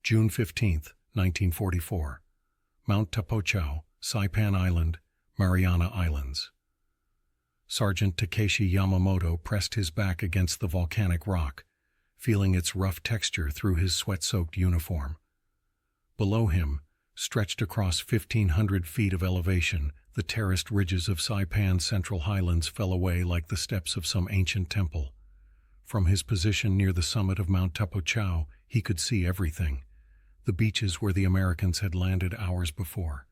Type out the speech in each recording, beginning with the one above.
June 15, 1944. Mount Tapochau, Saipan Island, Mariana Islands. Sergeant Takeshi Yamamoto pressed his back against the volcanic rock, feeling its rough texture through his sweat-soaked uniform. Below him, stretched across 1,500 feet of elevation, the terraced ridges of Saipan's central highlands fell away like the steps of some ancient temple. From his position near the summit of Mount Tapochau, he could see everything. The beaches where the Americans had landed hours before,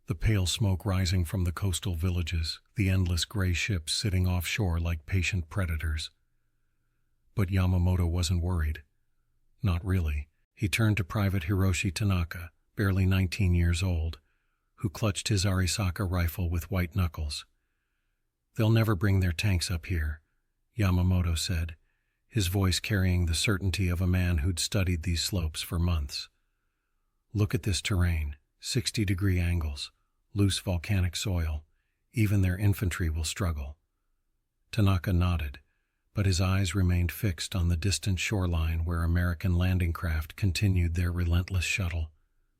the pale smoke rising from the coastal villages, the endless gray ships sitting offshore like patient predators. But Yamamoto wasn't worried. Not really. He turned to Private Hiroshi Tanaka, barely 19 years old, who clutched his Arisaka rifle with white knuckles. "They'll never bring their tanks up here," Yamamoto said, his voice carrying the certainty of a man who'd studied these slopes for months. "Look at this terrain, 60-degree angles, loose volcanic soil. Even their infantry will struggle." Tanaka nodded, but his eyes remained fixed on the distant shoreline where American landing craft continued their relentless shuttle.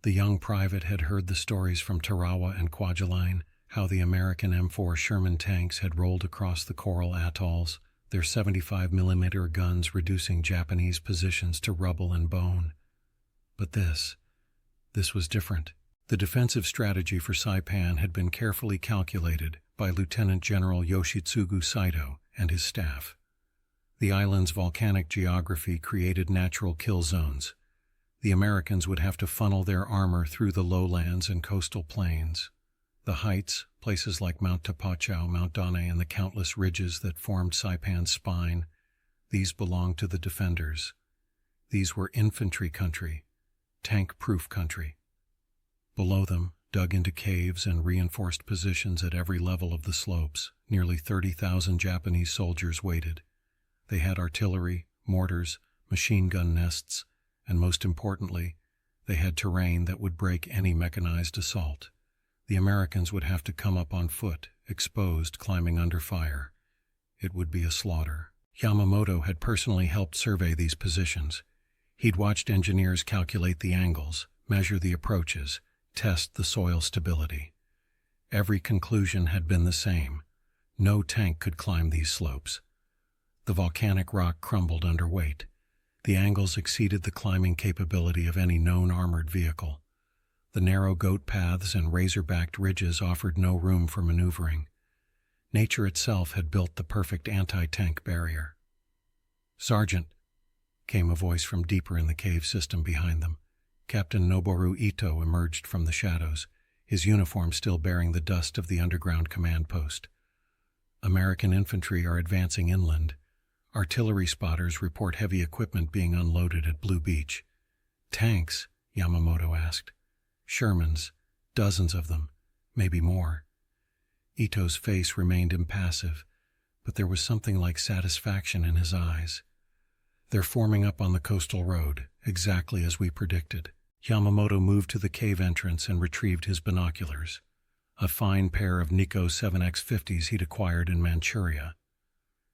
The young private had heard the stories from Tarawa and Kwajalein, how the American M4 Sherman tanks had rolled across the coral atolls, their 75mm guns reducing Japanese positions to rubble and bone. But this was different. The defensive strategy for Saipan had been carefully calculated by Lieutenant General Yoshitsugu Saito and his staff. The island's volcanic geography created natural kill zones. The Americans would have to funnel their armor through the lowlands and coastal plains. The heights, places like Mount Tapochau, Mount Dane, and the countless ridges that formed Saipan's spine, these belonged to the defenders. These were infantry country, tank-proof country. Below them, dug into caves and reinforced positions at every level of the slopes, nearly 30,000 Japanese soldiers waited. They had artillery, mortars, machine gun nests, and most importantly, they had terrain that would break any mechanized assault. The Americans would have to come up on foot, exposed, climbing under fire. It would be a slaughter. Yamamoto had personally helped survey these positions. He'd watched engineers calculate the angles, measure the approaches, test the soil stability. Every conclusion had been the same. No tank could climb these slopes. The volcanic rock crumbled under weight. The angles exceeded the climbing capability of any known armored vehicle. The narrow goat paths and razor-backed ridges offered no room for maneuvering. Nature itself had built the perfect anti-tank barrier. "Sergeant," came a voice from deeper in the cave system behind them. Captain Noboru Ito emerged from the shadows, his uniform still bearing the dust of the underground command post. "American infantry are advancing inland. Artillery spotters report heavy equipment being unloaded at Blue Beach." "Tanks?" Yamamoto asked. "Shermans, dozens of them, maybe more." Ito's face remained impassive, but there was something like satisfaction in his eyes. "They're forming up on the coastal road, exactly as we predicted." Yamamoto moved to the cave entrance and retrieved his binoculars, a fine pair of Nikko 7X50s he'd acquired in Manchuria.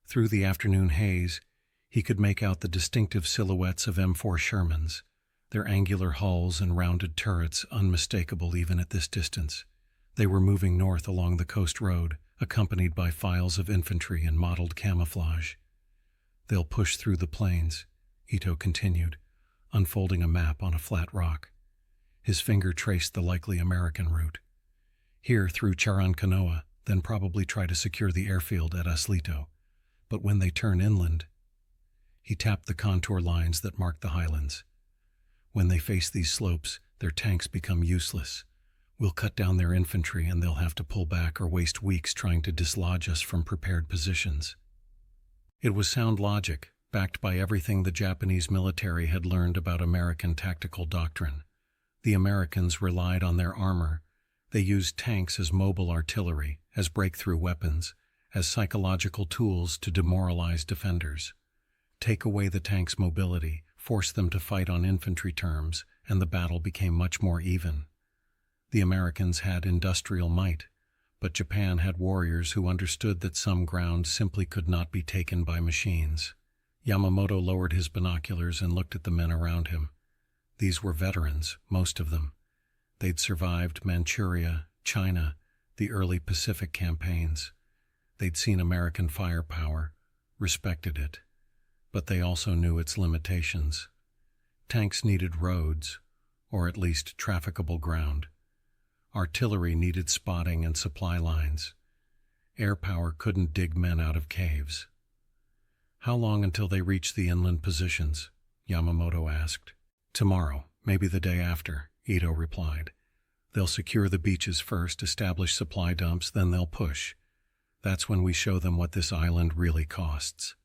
Through the afternoon haze, he could make out the distinctive silhouettes of M4 Shermans, their angular hulls and rounded turrets unmistakable even at this distance. They were moving north along the coast road, accompanied by files of infantry in mottled camouflage. "They'll push through the plains," Ito continued, unfolding a map on a flat rock. His finger traced the likely American route. "Here through Charankanoa, then probably try to secure the airfield at Aslito. But when they turn inland..." He tapped the contour lines that marked the highlands. "When they face these slopes, their tanks become useless. We'll cut down their infantry and they'll have to pull back or waste weeks trying to dislodge us from prepared positions." It was sound logic, backed by everything the Japanese military had learned about American tactical doctrine. The Americans relied on their armor. They used tanks as mobile artillery, as breakthrough weapons, as psychological tools to demoralize defenders. Take away the tank's mobility, force them to fight on infantry terms, and the battle became much more even. The Americans had industrial might, but Japan had warriors who understood that some ground simply could not be taken by machines. Yamamoto lowered his binoculars and looked at the men around him. These were veterans, most of them. They'd survived Manchuria, China, the early Pacific campaigns. They'd seen American firepower, respected it, but they also knew its limitations. Tanks needed roads, or at least trafficable ground. Artillery needed spotting and supply lines. Air power couldn't dig men out of caves. "How long until they reach the inland positions?" Yamamoto asked. "Tomorrow, maybe the day after," Ito replied. "They'll secure the beaches first, establish supply dumps, then they'll push. That's when we show them what this island really costs."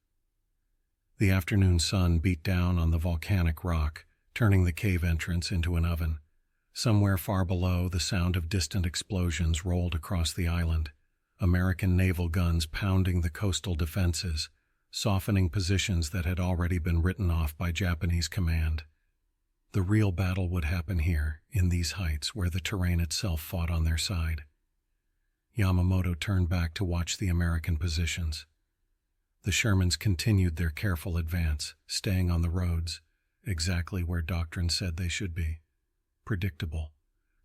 The afternoon sun beat down on the volcanic rock, turning the cave entrance into an oven. Somewhere far below, the sound of distant explosions rolled across the island, American naval guns pounding the coastal defenses, softening positions that had already been written off by Japanese command. The real battle would happen here, in these heights where the terrain itself fought on their side. Yamamoto turned back to watch the American positions. The Shermans continued their careful advance, staying on the roads, exactly where doctrine said they should be. Predictable,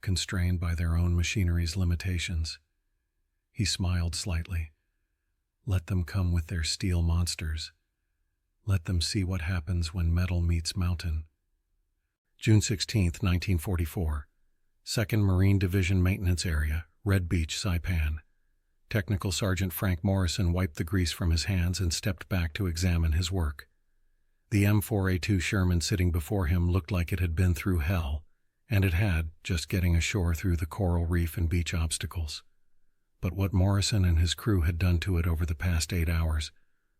constrained by their own machinery's limitations. He smiled slightly. Let them come with their steel monsters. Let them see what happens when metal meets mountain. June 16, 1944. 2nd Marine Division Maintenance Area, Red Beach, Saipan. Technical Sergeant Frank Morrison wiped the grease from his hands and stepped back to examine his work. The M4A2 Sherman sitting before him looked like it had been through hell, and it had, just getting ashore through the coral reef and beach obstacles. But what Morrison and his crew had done to it over the past 8 hours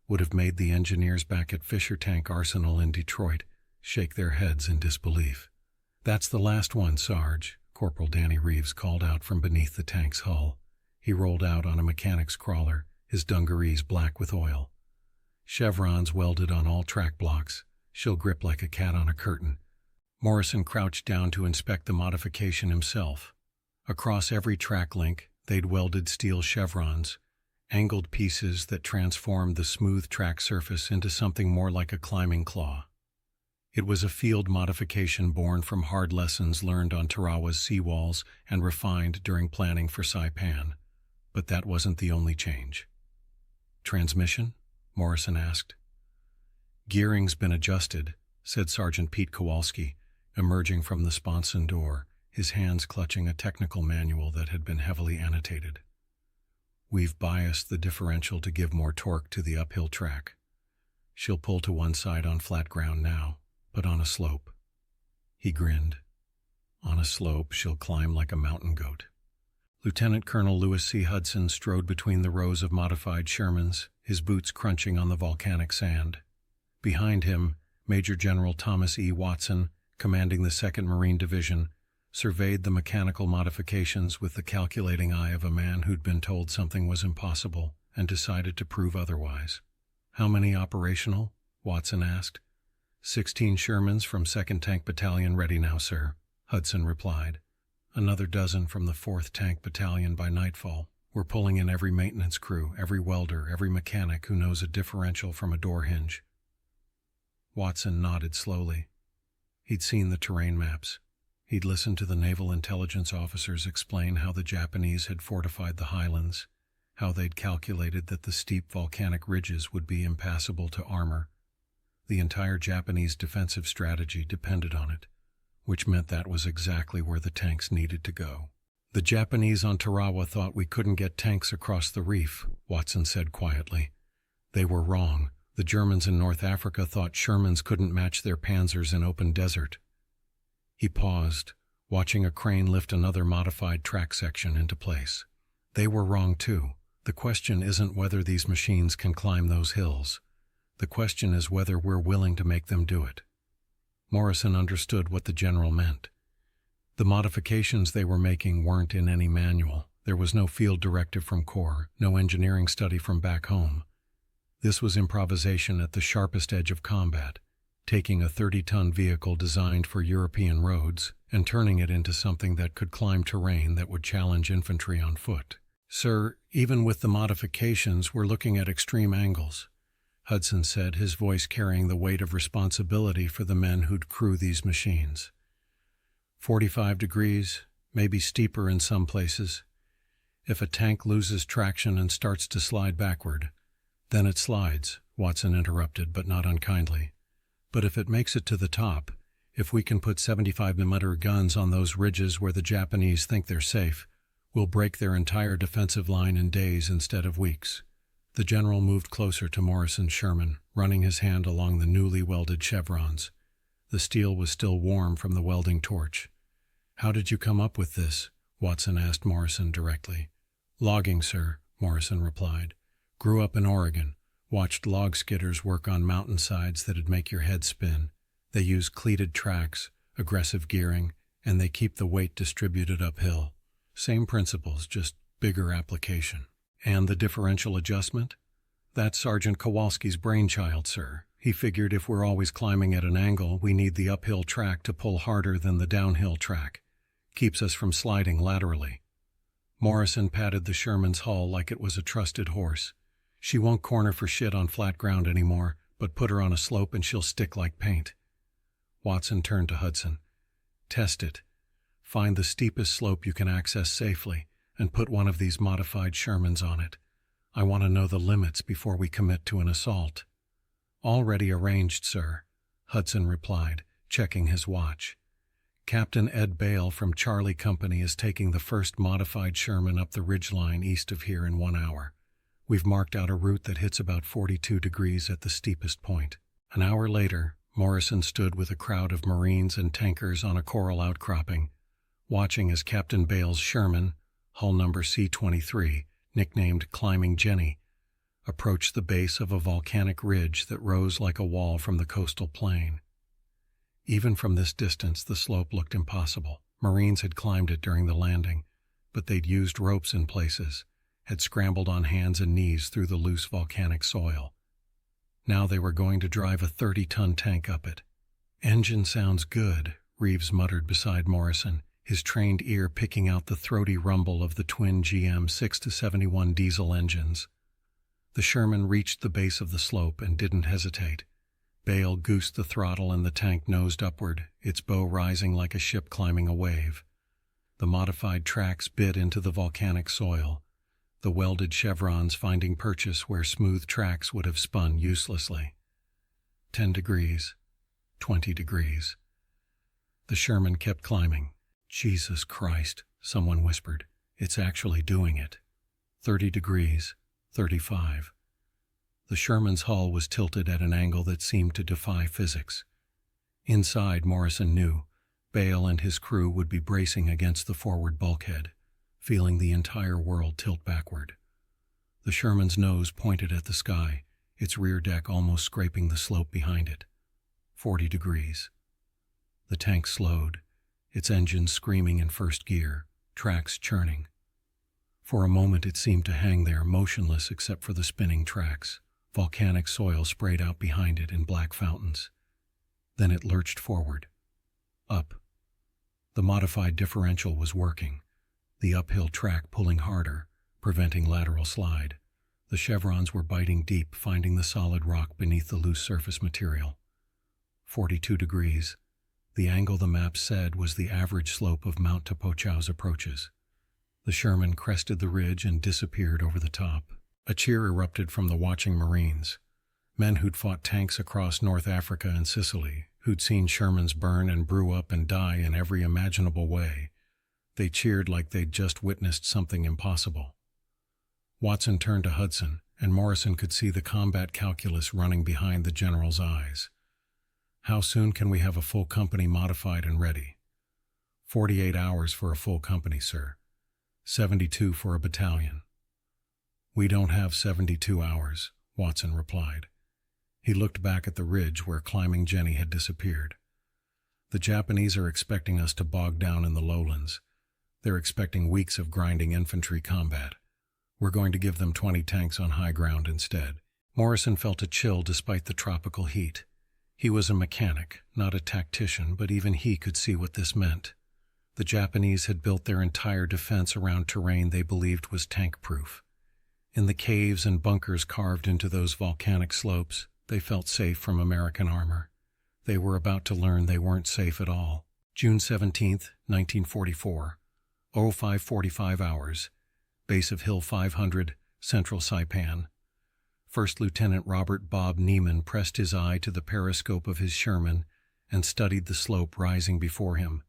would have made the engineers back at Fisher Tank Arsenal in Detroit shake their heads in disbelief. "That's the last one, Sarge," Corporal Danny Reeves called out from beneath the tank's hull. He rolled out on a mechanic's crawler, his dungarees black with oil. Chevrons welded on all track blocks. She'll grip like a cat on a curtain. Morrison crouched down to inspect the modification himself. Across every track link, they'd welded steel chevrons, angled pieces that transformed the smooth track surface into something more like a climbing claw. It was a field modification born from hard lessons learned on Tarawa's seawalls and refined during planning for Saipan. But that wasn't the only change. "Transmission?" Morrison asked. "Gearing's been adjusted," said Sergeant Pete Kowalski, emerging from the sponson door, his hands clutching a technical manual that had been heavily annotated. "We've biased the differential to give more torque to the uphill track. She'll pull to one side on flat ground now, but on a slope." He grinned. "On a slope, she'll climb like a mountain goat." Lieutenant Colonel Lewis C. Hudson strode between the rows of modified Shermans, his boots crunching on the volcanic sand. Behind him, Major General Thomas E. Watson, commanding the 2nd Marine Division, surveyed the mechanical modifications with the calculating eye of a man who'd been told something was impossible and decided to prove otherwise. "How many operational?" Watson asked. 16 Shermans from 2nd Tank Battalion ready now, sir," Hudson replied. "Another dozen from the 4th Tank Battalion by nightfall. We're pulling in every maintenance crew, every welder, every mechanic who knows a differential from a door hinge." Watson nodded slowly. He'd seen the terrain maps. He'd listened to the naval intelligence officers explain how the Japanese had fortified the highlands, how they'd calculated that the steep volcanic ridges would be impassable to armor. The entire Japanese defensive strategy depended on it, which meant that was exactly where the tanks needed to go. "The Japanese on Tarawa thought we couldn't get tanks across the reef," Watson said quietly. "They were wrong. The Germans in North Africa thought Shermans couldn't match their panzers in open desert." He paused, watching a crane lift another modified track section into place. "They were wrong too. The question isn't whether these machines can climb those hills. The question is whether we're willing to make them do it." Morrison understood what the general meant. The modifications they were making weren't in any manual. There was no field directive from Corps, no engineering study from back home. This was improvisation at the sharpest edge of combat, taking a 30-ton vehicle designed for European roads and turning it into something that could climb terrain that would challenge infantry on foot. "Sir, even with the modifications, we're looking at extreme angles," Hudson said, his voice carrying the weight of responsibility for the men who'd crew these machines. 45 degrees, maybe steeper in some places. If a tank loses traction and starts to slide backward, then it slides, Watson interrupted, but not unkindly. But if it makes it to the top, if we can put 75mm guns on those ridges where the Japanese think they're safe, we'll break their entire defensive line in days instead of weeks. The general moved closer to Morrison's Sherman, running his hand along the newly welded chevrons. The steel was still warm from the welding torch. "How did you come up with this?" Watson asked Morrison directly. "Logging, sir," Morrison replied. "Grew up in Oregon. Watched log skidders work on mountainsides that'd make your head spin. They use cleated tracks, aggressive gearing, and they keep the weight distributed uphill. Same principles, just bigger application." "And the differential adjustment?" "That's Sergeant Kowalski's brainchild, sir. He figured if we're always climbing at an angle, we need the uphill track to pull harder than the downhill track. Keeps us from sliding laterally." Morrison patted the Sherman's hull like it was a trusted horse. "She won't corner for shit on flat ground anymore, but put her on a slope and she'll stick like paint." Watson turned to Hudson. "Test it. Find the steepest slope you can access safely and put one of these modified Shermans on it. I want to know the limits before we commit to an assault." "Already arranged, sir," Hudson replied, checking his watch. "Captain Ed Bale from Charlie Company is taking the first modified Sherman up the ridgeline east of here in 1 hour. We've marked out a route that hits about 42 degrees at the steepest point." An hour later, Morrison stood with a crowd of Marines and tankers on a coral outcropping, watching as Captain Bale's Sherman, hull number C-23, nicknamed Climbing Jenny, approached the base of a volcanic ridge that rose like a wall from the coastal plain. Even from this distance, the slope looked impossible. Marines had climbed it during the landing, but they'd used ropes in places, had scrambled on hands and knees through the loose volcanic soil. Now they were going to drive a 30-ton tank up it. "Engine sounds good," Reeves muttered beside Morrison, his trained ear picking out the throaty rumble of the twin GM 6-71 diesel engines. The Sherman reached the base of the slope and didn't hesitate. Bale goosed the throttle and the tank nosed upward, its bow rising like a ship climbing a wave. The modified tracks bit into the volcanic soil, the welded chevrons finding purchase where smooth tracks would have spun uselessly. 10 degrees, 20 degrees. The Sherman kept climbing. "Jesus Christ," someone whispered. "It's actually doing it." 30 degrees, 35. The Sherman's hull was tilted at an angle that seemed to defy physics. Inside, Morrison knew, Bale and his crew would be bracing against the forward bulkhead, feeling the entire world tilt backward. The Sherman's nose pointed at the sky, its rear deck almost scraping the slope behind it. 40 degrees. The tank slowed, its engine screaming in first gear, tracks churning. For a moment it seemed to hang there motionless except for the spinning tracks. Volcanic soil sprayed out behind it in black fountains. Then it lurched forward. Up. The modified differential was working, the uphill track pulling harder, preventing lateral slide. The chevrons were biting deep, finding the solid rock beneath the loose surface material. 42 degrees. The angle the map said was the average slope of Mount Tapochau's approaches. The Sherman crested the ridge and disappeared over the top. A cheer erupted from the watching Marines. Men who'd fought tanks across North Africa and Sicily, who'd seen Shermans burn and brew up and die in every imaginable way. They cheered like they'd just witnessed something impossible. Watson turned to Hudson, and Morrison could see the combat calculus running behind the general's eyes. "How soon can we have a full company modified and ready?" 48 hours for a full company, sir. 72 for a battalion." "We don't have 72 hours, Watson replied. He looked back at the ridge where Climbing Jenny had disappeared. "The Japanese are expecting us to bog down in the lowlands. They're expecting weeks of grinding infantry combat. We're going to give them 20 tanks on high ground instead." Morrison felt a chill despite the tropical heat. He was a mechanic, not a tactician, but even he could see what this meant. The Japanese had built their entire defense around terrain they believed was tank-proof. In the caves and bunkers carved into those volcanic slopes, they felt safe from American armor. They were about to learn they weren't safe at all. June 17, 1944, 05:45 hours, base of Hill 500, Central Saipan. First Lieutenant Robert Bob Neiman pressed his eye to the periscope of his Sherman and studied the slope rising before him.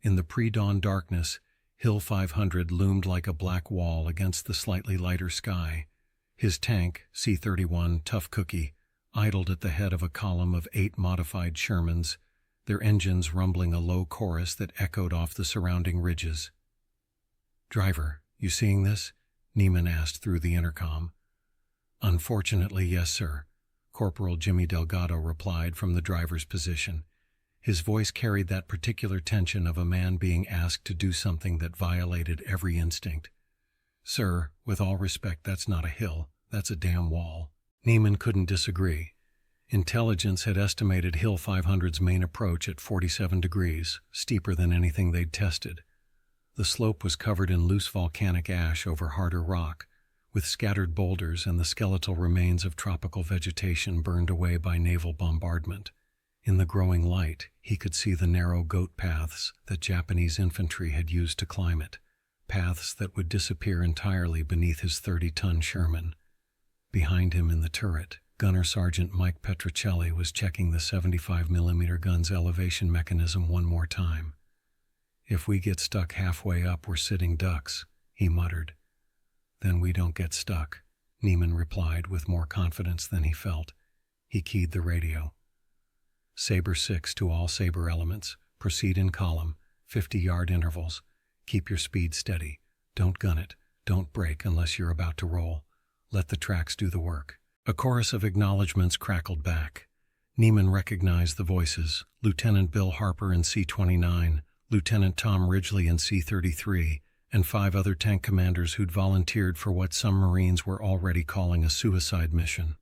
In the pre-dawn darkness, Hill 500 loomed like a black wall against the slightly lighter sky. His tank, C-31 Tough Cookie, idled at the head of a column of 8 modified Shermans, their engines rumbling a low chorus that echoed off the surrounding ridges. "Driver, you seeing this?" Neiman asked through the intercom. "Unfortunately, yes, sir," Corporal Jimmy Delgado replied from the driver's position. His voice carried that particular tension of a man being asked to do something that violated every instinct. "Sir, with all respect, that's not a hill, that's a damn wall." Neiman couldn't disagree. Intelligence had estimated Hill 500's main approach at 47 degrees, steeper than anything they'd tested. The slope was covered in loose volcanic ash over harder rock, with scattered boulders and the skeletal remains of tropical vegetation burned away by naval bombardment. In the growing light, he could see the narrow goat paths that Japanese infantry had used to climb it, paths that would disappear entirely beneath his 30-ton Sherman. Behind him in the turret, Gunner Sergeant Mike Petrocelli was checking the 75mm gun's elevation mechanism one more time. "If we get stuck halfway up, we're sitting ducks," he muttered. "Then we don't get stuck," Neiman replied with more confidence than he felt. He keyed the radio. "Sabre 6 to all Sabre elements. Proceed in column, 50-yard intervals. Keep your speed steady. Don't gun it. Don't brake unless you're about to roll. Let the tracks do the work." A chorus of acknowledgments crackled back. Neiman recognized the voices: Lieutenant Bill Harper in C-29, Lieutenant Tom Ridgely in C-33, and 5 other tank commanders who'd volunteered for what some Marines were already calling a suicide mission.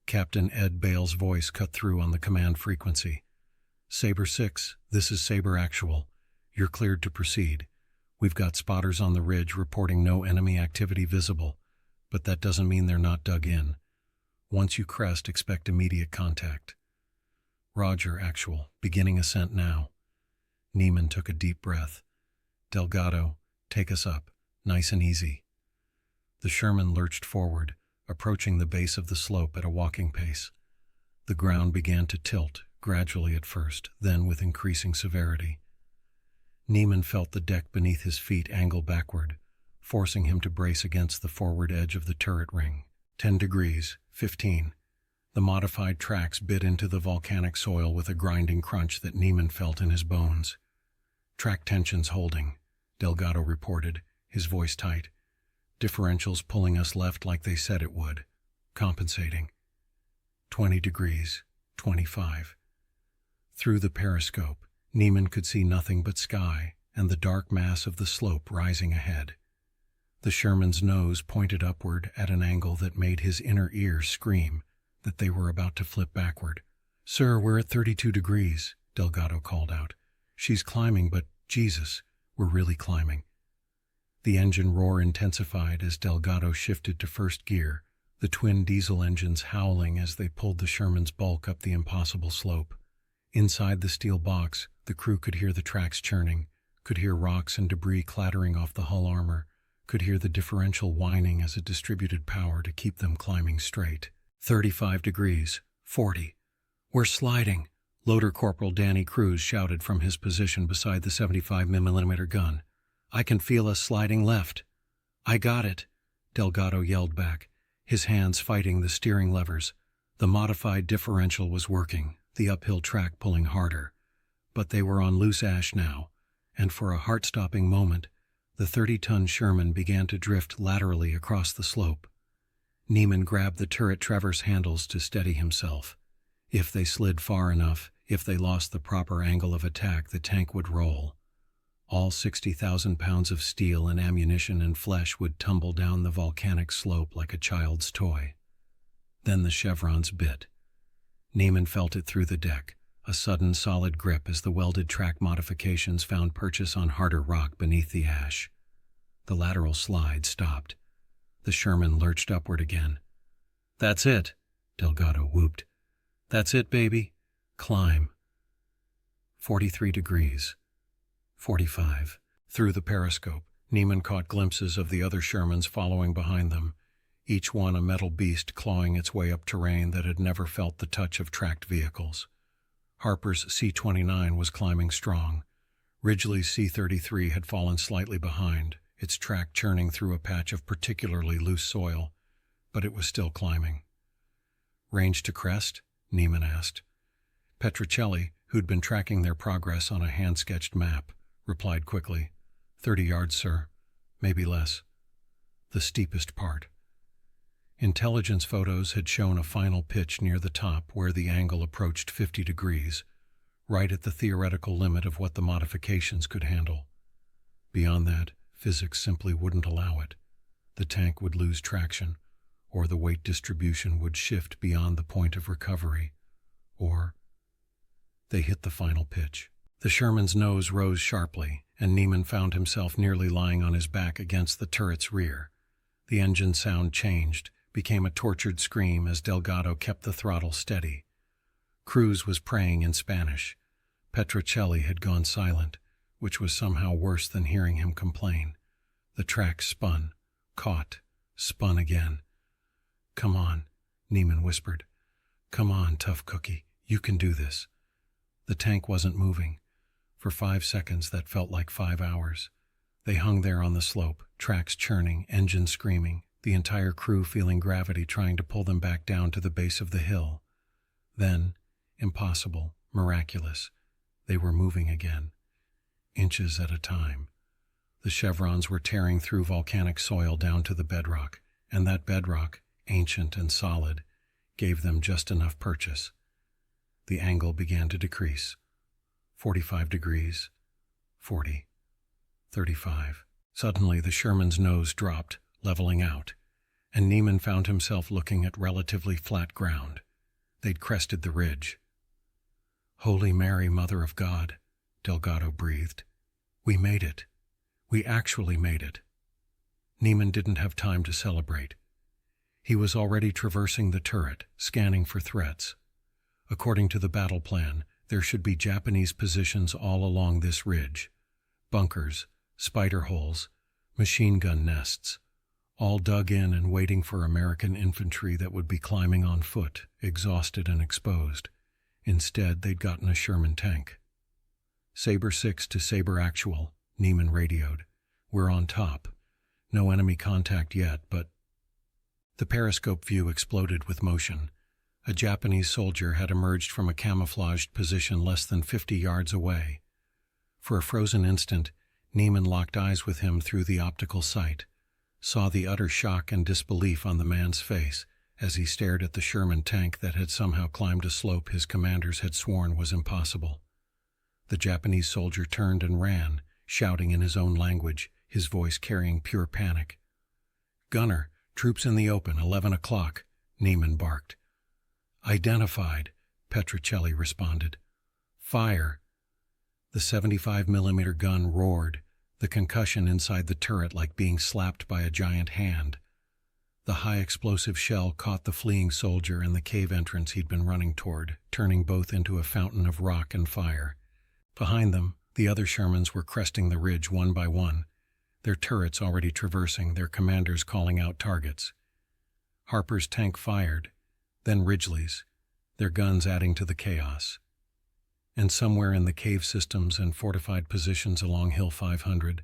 Captain Ed Bale's voice cut through on the command frequency. "Sabre 6, this is Sabre Actual. You're cleared to proceed. We've got spotters on the ridge reporting no enemy activity visible, but that doesn't mean they're not dug in. Once you crest, expect immediate contact." "Roger, Actual. Beginning ascent now." Neiman took a deep breath. "Delgado, take us up. Nice and easy." The Sherman lurched forward, approaching the base of the slope at a walking pace. The ground began to tilt, gradually at first, then with increasing severity. Neiman felt the deck beneath his feet angle backward, forcing him to brace against the forward edge of the turret ring. 10 degrees, 15. The modified tracks bit into the volcanic soil with a grinding crunch that Neiman felt in his bones. "Track tensions holding," Delgado reported, his voice tight. "Differentials pulling us left like they said it would. Compensating. 20 degrees, 25. Through the periscope, Neiman could see nothing but sky and the dark mass of the slope rising ahead. The Sherman's nose pointed upward at an angle that made his inner ear scream that they were about to flip backward. "Sir, we're at 32 degrees, Delgado called out. "She's climbing, but, Jesus, we're really climbing." The engine roar intensified as Delgado shifted to first gear, the twin diesel engines howling as they pulled the Sherman's bulk up the impossible slope. Inside the steel box, the crew could hear the tracks churning, could hear rocks and debris clattering off the hull armor, could hear the differential whining as it distributed power to keep them climbing straight. 35 degrees, 40. "We're sliding," Loader Corporal Danny Cruz shouted from his position beside the 75mm gun. "I can feel us sliding left." "I got it," Delgado yelled back, his hands fighting the steering levers. The modified differential was working, the uphill track pulling harder. But they were on loose ash now, and for a heart-stopping moment, the 30-ton Sherman began to drift laterally across the slope. Neiman grabbed the turret traverse handles to steady himself. If they slid far enough, if they lost the proper angle of attack, the tank would roll. All 60,000 pounds of steel and ammunition and flesh would tumble down the volcanic slope like a child's toy. Then the chevrons bit. Neiman felt it through the deck, a sudden solid grip as the welded track modifications found purchase on harder rock beneath the ash. The lateral slide stopped. The Sherman lurched upward again. "That's it," Delgado whooped. "That's it, baby. Climb." 43 degrees, 45. Through the periscope, Niemann caught glimpses of the other Shermans following behind them, each one a metal beast clawing its way up terrain that had never felt the touch of tracked vehicles. Harper's C-29 was climbing strong. Ridgely's C-33 had fallen slightly behind, its track churning through a patch of particularly loose soil, but it was still climbing. "Range to crest?" Niemann asked. Petricelli, who'd been tracking their progress on a hand-sketched map, replied quickly, 30 yards, sir. Maybe less. The steepest part. Intelligence photos had shown a final pitch near the top where the angle approached 50 degrees, right at the theoretical limit of what the modifications could handle. Beyond that, physics simply wouldn't allow it. The tank would lose traction, or the weight distribution would shift beyond the point of recovery, or... They hit the final pitch. The Sherman's nose rose sharply, and Niemann found himself nearly lying on his back against the turret's rear. The engine sound changed, became a tortured scream as Delgado kept the throttle steady. Cruz was praying in Spanish. Petricelli had gone silent, which was somehow worse than hearing him complain. The track spun, caught, spun again. "Come on," Niemann whispered. "Come on, tough cookie, you can do this." The tank wasn't moving. For 5 seconds that felt like 5 hours. They hung there on the slope, tracks churning, engine screaming, the entire crew feeling gravity trying to pull them back down to the base of the hill. Then, impossible, miraculous, they were moving again, inches at a time. The chevrons were tearing through volcanic soil down to the bedrock, and that bedrock, ancient and solid, gave them just enough purchase. The angle began to decrease. 45 degrees, 40, 35. Suddenly the Sherman's nose dropped, leveling out, and Niemann found himself looking at relatively flat ground. They'd crested the ridge. "Holy Mary, Mother of God," Delgado breathed. "We made it. We actually made it." Niemann didn't have time to celebrate. He was already traversing the turret, scanning for threats. According to the battle plan, there should be Japanese positions all along this ridge. Bunkers, spider holes, machine gun nests, all dug in and waiting for American infantry that would be climbing on foot, exhausted and exposed. Instead, they'd gotten a Sherman tank. "Sabre 6 to Sabre Actual," Niemann radioed. "We're on top. No enemy contact yet, but..." The periscope view exploded with motion. A Japanese soldier had emerged from a camouflaged position less than 50 yards away. For a frozen instant, Niemann locked eyes with him through the optical sight, saw the utter shock and disbelief on the man's face as he stared at the Sherman tank that had somehow climbed a slope his commanders had sworn was impossible. The Japanese soldier turned and ran, shouting in his own language, his voice carrying pure panic. "Gunner, troops in the open, 11 o'clock, Niemann barked. "Identified," Petricelli responded. "Fire." The 75mm gun roared, the concussion inside the turret like being slapped by a giant hand. The high-explosive shell caught the fleeing soldier and the cave entrance he'd been running toward, turning both into a fountain of rock and fire. Behind them, the other Shermans were cresting the ridge one by one, their turrets already traversing, their commanders calling out targets. Harper's tank fired, then Ridgely's, their guns adding to the chaos. And somewhere in the cave systems and fortified positions along Hill 500,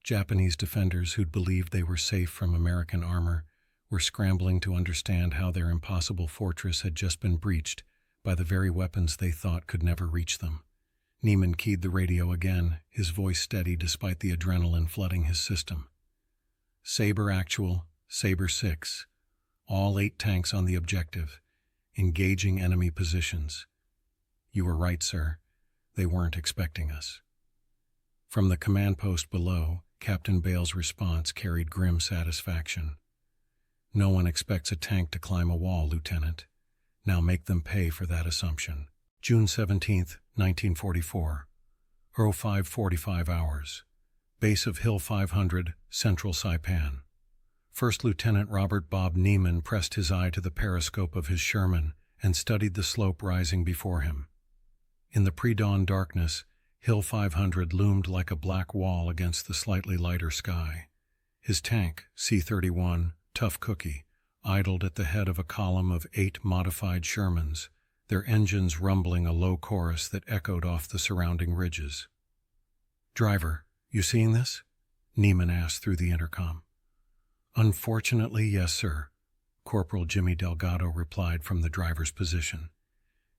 Japanese defenders who'd believed they were safe from American armor were scrambling to understand how their impossible fortress had just been breached by the very weapons they thought could never reach them. Niemann keyed the radio again, his voice steady despite the adrenaline flooding his system. "Sabre Actual, Sabre 6. All 8 tanks on the objective. Engaging enemy positions." "You were right, sir. They weren't expecting us." From the command post below, Captain Bale's response carried grim satisfaction. "No one expects a tank to climb a wall, Lieutenant. Now make them pay for that assumption." June 17, 1944. 05:45 hours. Base of Hill 500, Central Saipan. First Lieutenant Robert Bob Niemann pressed his eye to the periscope of his Sherman and studied the slope rising before him. In the pre-dawn darkness, Hill 500 loomed like a black wall against the slightly lighter sky. His tank, C-31, Tough Cookie, idled at the head of a column of 8 modified Shermans, their engines rumbling a low chorus that echoed off the surrounding ridges. "Driver, you seeing this?" Neiman asked through the intercom. "Unfortunately, yes, sir," Corporal Jimmy Delgado replied from the driver's position.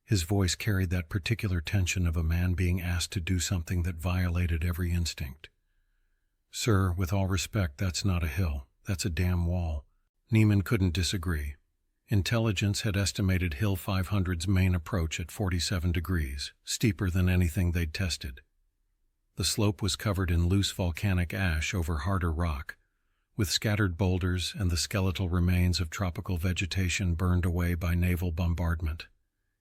His voice carried that particular tension of a man being asked to do something that violated every instinct. "Sir, with all respect, that's not a hill. That's a damn wall." Neiman couldn't disagree. Intelligence had estimated Hill 500's main approach at 47 degrees, steeper than anything they'd tested. The slope was covered in loose volcanic ash over harder rock, with scattered boulders and the skeletal remains of tropical vegetation burned away by naval bombardment.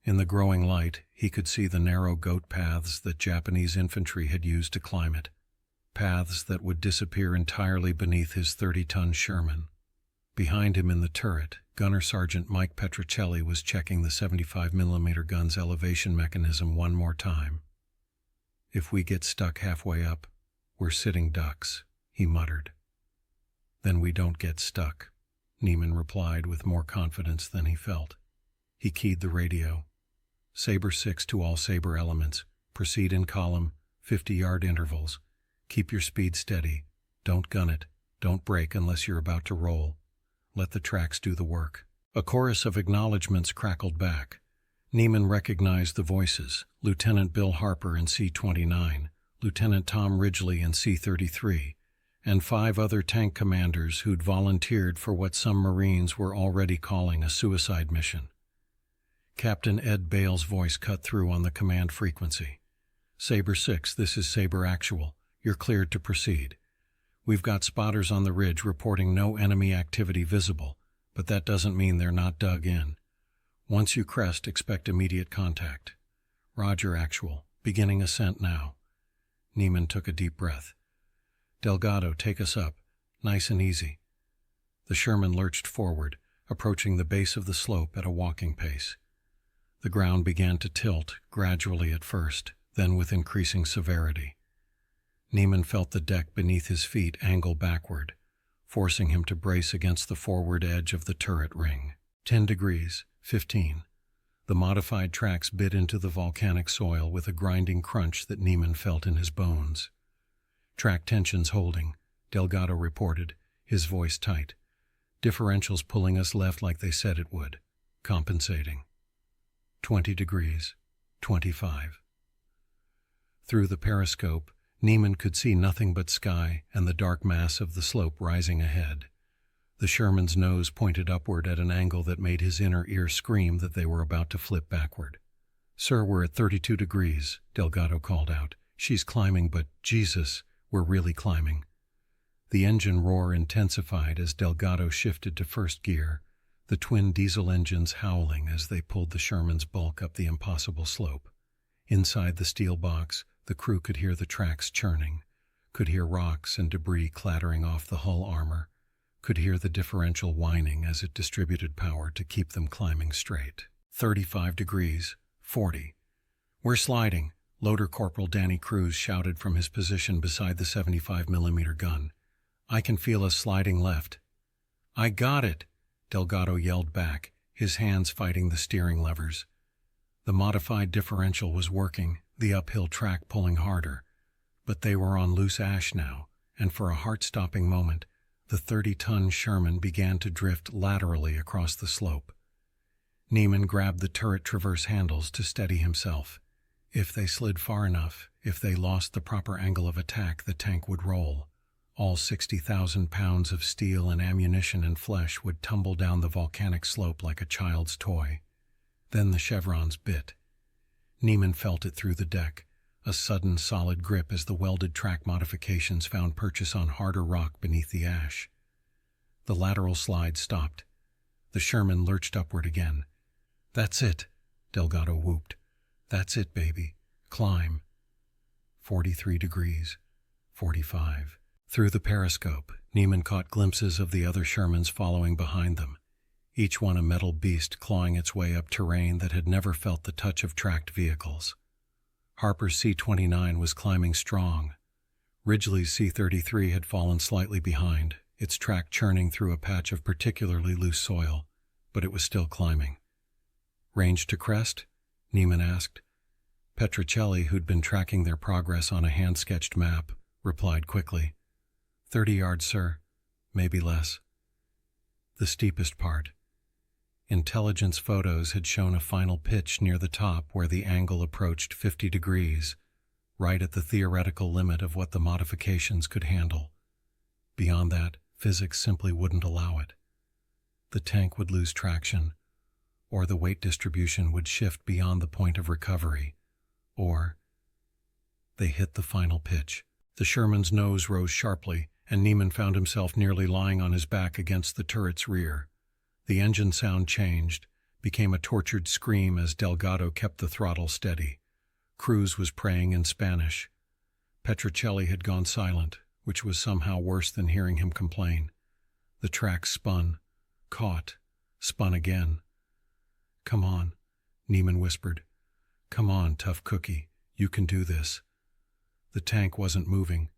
In the growing light, he could see the narrow goat paths that Japanese infantry had used to climb it, paths that would disappear entirely beneath his 30-ton Sherman. Behind him in the turret, Gunner Sergeant Mike Petrocelli was checking the 75mm gun's elevation mechanism one more time. "If we get stuck halfway up, we're sitting ducks," he muttered. "Then we don't get stuck," Neiman replied with more confidence than he felt. He keyed the radio. "Sabre 6 to all Sabre elements. Proceed in column, 50-yard intervals. Keep your speed steady. Don't gun it. Don't brake unless you're about to roll. Let the tracks do the work." A chorus of acknowledgments crackled back. Neiman recognized the voices: Lieutenant Bill Harper in C-29, Lieutenant Tom Ridgely in C-33, and 5 other tank commanders who'd volunteered for what some Marines were already calling a suicide mission. Captain Ed Bale's voice cut through on the command frequency. "Sabre 6, this is Sabre Actual. You're cleared to proceed. We've got spotters on the ridge reporting no enemy activity visible, but that doesn't mean they're not dug in. Once you crest, expect immediate contact. Roger, Actual. Beginning ascent now." Neiman took a deep breath. "Delgado, take us up. Nice and easy." The Sherman lurched forward, approaching the base of the slope at a walking pace. The ground began to tilt, gradually at first, then with increasing severity. Neiman felt the deck beneath his feet angle backward, forcing him to brace against the forward edge of the turret ring. 10 degrees, 15. The modified tracks bit into the volcanic soil with a grinding crunch that Neiman felt in his bones. "Track tensions holding," Delgado reported, his voice tight. "Differentials pulling us left like they said it would. Compensating. 20 degrees, 25. Through the periscope, Neiman could see nothing but sky and the dark mass of the slope rising ahead. The Sherman's nose pointed upward at an angle that made his inner ear scream that they were about to flip backward. "Sir, we're at 32 degrees, Delgado called out. "She's climbing, but Jesus, we're really climbing." The engine roar intensified as Delgado shifted to first gear, the twin diesel engines howling as they pulled the Sherman's bulk up the impossible slope. Inside the steel box, the crew could hear the tracks churning, could hear rocks and debris clattering off the hull armor, could hear the differential whining as it distributed power to keep them climbing straight. 35 degrees, 40. "We're sliding," Loader Corporal Danny Cruz shouted from his position beside the 75mm gun. "I can feel us sliding left." "I got it," Delgado yelled back, his hands fighting the steering levers. The modified differential was working, the uphill track pulling harder. But they were on loose ash now, and for a heart-stopping moment, the 30-ton Sherman began to drift laterally across the slope. Neiman grabbed the turret traverse handles to steady himself. If they slid far enough, if they lost the proper angle of attack, the tank would roll. All 60,000 pounds of steel and ammunition and flesh would tumble down the volcanic slope like a child's toy. Then the chevrons bit. Neiman felt it through the deck, a sudden solid grip as the welded track modifications found purchase on harder rock beneath the ash. The lateral slide stopped. The Sherman lurched upward again. "That's it," Delgado whooped. "That's it, baby. Climb." 43 degrees, 45. Through the periscope, Neiman caught glimpses of the other Shermans following behind them, each one a metal beast clawing its way up terrain that had never felt the touch of tracked vehicles. Harper's C-29 was climbing strong. Ridgely's C-33 had fallen slightly behind, its track churning through a patch of particularly loose soil, but it was still climbing. "Range to crest?" Neiman asked. Petrocelli, who'd been tracking their progress on a hand-sketched map, replied quickly. 30 yards, sir. Maybe less." The steepest part. Intelligence photos had shown a final pitch near the top where the angle approached 50 degrees, right at the theoretical limit of what the modifications could handle. Beyond that, physics simply wouldn't allow it. The tank would lose traction, or the weight distribution would shift beyond the point of recovery, or... They hit the final pitch. The Sherman's nose rose sharply, and Neiman found himself nearly lying on his back against the turret's rear. The engine sound changed, became a tortured scream as Delgado kept the throttle steady. Cruz was praying in Spanish. Petrocelli had gone silent, which was somehow worse than hearing him complain. The track spun, caught, spun again. "Come on," Neiman whispered. "Come on, tough cookie. You can do this." The tank wasn't moving.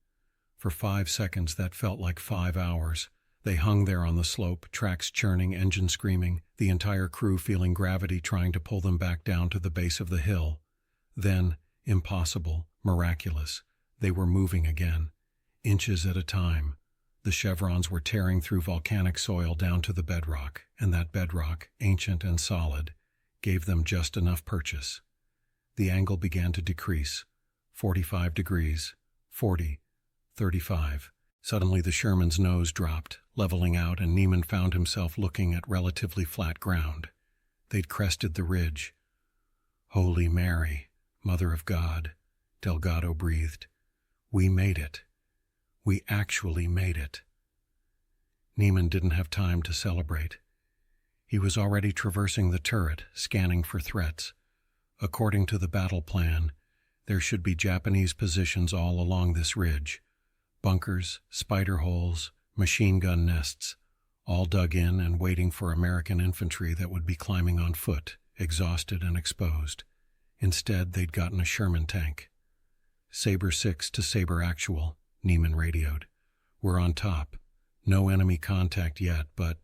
For 5 seconds that felt like 5 hours. They hung there on the slope, tracks churning, engine screaming, the entire crew feeling gravity trying to pull them back down to the base of the hill. Then, impossible, miraculous, they were moving again, inches at a time. The chevrons were tearing through volcanic soil down to the bedrock, and that bedrock, ancient and solid, gave them just enough purchase. The angle began to decrease. 45 degrees, 40, 35. Suddenly the Sherman's nose dropped, leveling out, and Neiman found himself looking at relatively flat ground. They'd crested the ridge. "Holy Mary, Mother of God," Delgado breathed. "We made it. We actually made it." Neiman didn't have time to celebrate. He was already traversing the turret, scanning for threats. According to the battle plan, there should be Japanese positions all along this ridge. Bunkers, spider holes, machine gun nests, all dug in and waiting for American infantry that would be climbing on foot, exhausted and exposed. Instead, they'd gotten a Sherman tank. "Sabre 6 to Sabre Actual," Neiman radioed. "We're on top. No enemy contact yet, but..."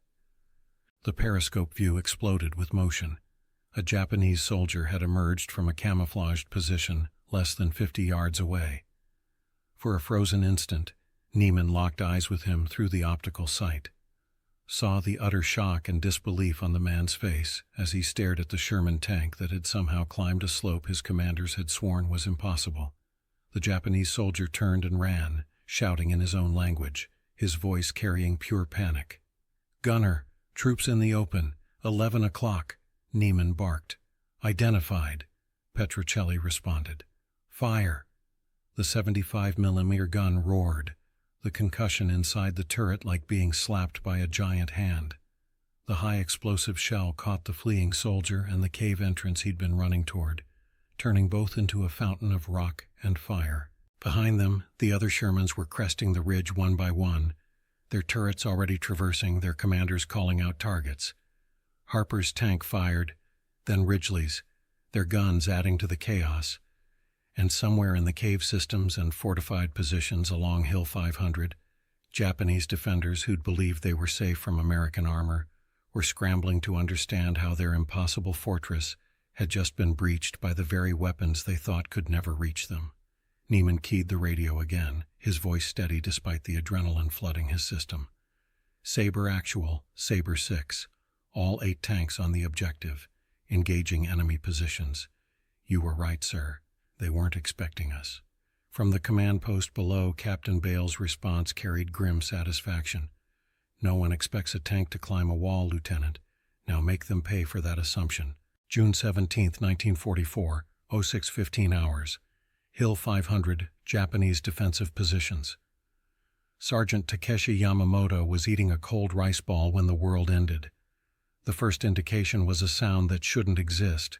The periscope view exploded with motion. A Japanese soldier had emerged from a camouflaged position less than 50 yards away. For a frozen instant, Neiman locked eyes with him through the optical sight. Saw the utter shock and disbelief on the man's face as he stared at the Sherman tank that had somehow climbed a slope his commanders had sworn was impossible. The Japanese soldier turned and ran, shouting in his own language, his voice carrying pure panic. "Gunner, troops in the open, 11 o'clock, Neiman barked. "Identified," Petrocelli responded. "Fire." The 75mm gun roared, the concussion inside the turret like being slapped by a giant hand. The high-explosive shell caught the fleeing soldier and the cave entrance he'd been running toward, turning both into a fountain of rock and fire. Behind them, the other Shermans were cresting the ridge one by one, their turrets already traversing, their commanders calling out targets. Harper's tank fired, then Ridgely's, their guns adding to the chaos. And somewhere in the cave systems and fortified positions along Hill 500, Japanese defenders who'd believed they were safe from American armor were scrambling to understand how their impossible fortress had just been breached by the very weapons they thought could never reach them. Neiman keyed the radio again, his voice steady despite the adrenaline flooding his system. "Sabre Actual, Sabre 6, all 8 tanks on the objective, engaging enemy positions. You were right, sir. They weren't expecting us." From the command post below, Captain Bale's response carried grim satisfaction. "No one expects a tank to climb a wall, Lieutenant. Now make them pay for that assumption." June 17, 1944, 06:15 hours. Hill 500, Japanese defensive positions. Sergeant Takeshi Yamamoto was eating a cold rice ball when the world ended. The first indication was a sound that shouldn't exist.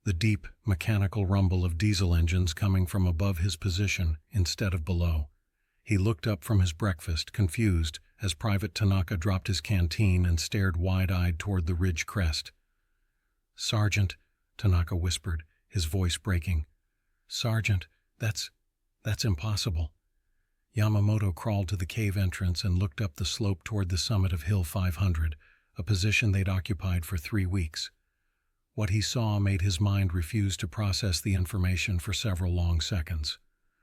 The deep, mechanical rumble of diesel engines coming from above his position instead of below. He looked up from his breakfast, confused, as Private Tanaka dropped his canteen and stared wide-eyed toward the ridge crest. "Sergeant," Tanaka whispered, his voice breaking. "Sergeant, that's impossible." Yamamoto crawled to the cave entrance and looked up the slope toward the summit of Hill 500, a position they'd occupied for 3 weeks. What he saw made his mind refuse to process the information for several long seconds.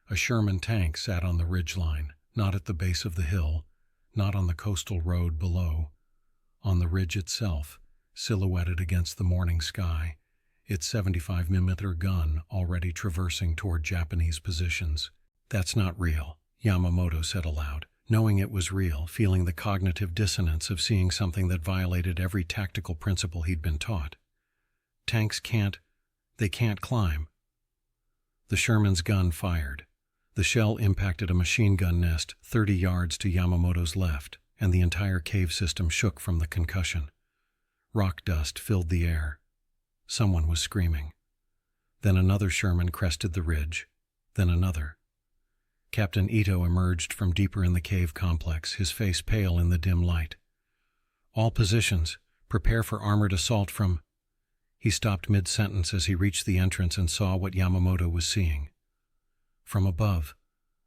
A Sherman tank sat on the ridgeline, not at the base of the hill, not on the coastal road below. On the ridge itself, silhouetted against the morning sky, its 75mm gun already traversing toward Japanese positions. "That's not real," Yamamoto said aloud, knowing it was real, feeling the cognitive dissonance of seeing something that violated every tactical principle he'd been taught. "Tanks can't climb." The Sherman's gun fired. The shell impacted a machine gun nest 30 yards to Yamamoto's left, and the entire cave system shook from the concussion. Rock dust filled the air. Someone was screaming. Then another Sherman crested the ridge, then another. Captain Ito emerged from deeper in the cave complex, his face pale in the dim light. "All positions, prepare for armored assault from—" He stopped mid-sentence as he reached the entrance and saw what Yamamoto was seeing. "From above.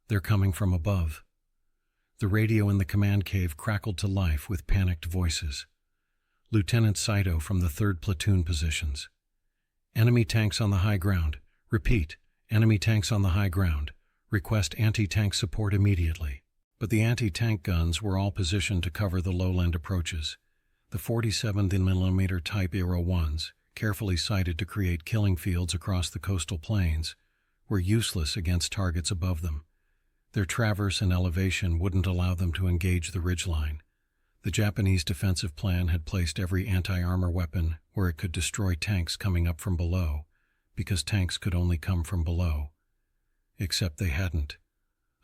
They're coming from above." The radio in the command cave crackled to life with panicked voices. Lieutenant Saito from the 3rd Platoon positions. "Enemy tanks on the high ground. Repeat, enemy tanks on the high ground. Request anti-tank support immediately." But the anti-tank guns were all positioned to cover the lowland approaches. The 47mm Type Aero 1s, carefully sighted to create killing fields across the coastal plains, were useless against targets above them. Their traverse and elevation wouldn't allow them to engage the ridgeline. The Japanese defensive plan had placed every anti-armor weapon where it could destroy tanks coming up from below, because tanks could only come from below. Except they hadn't.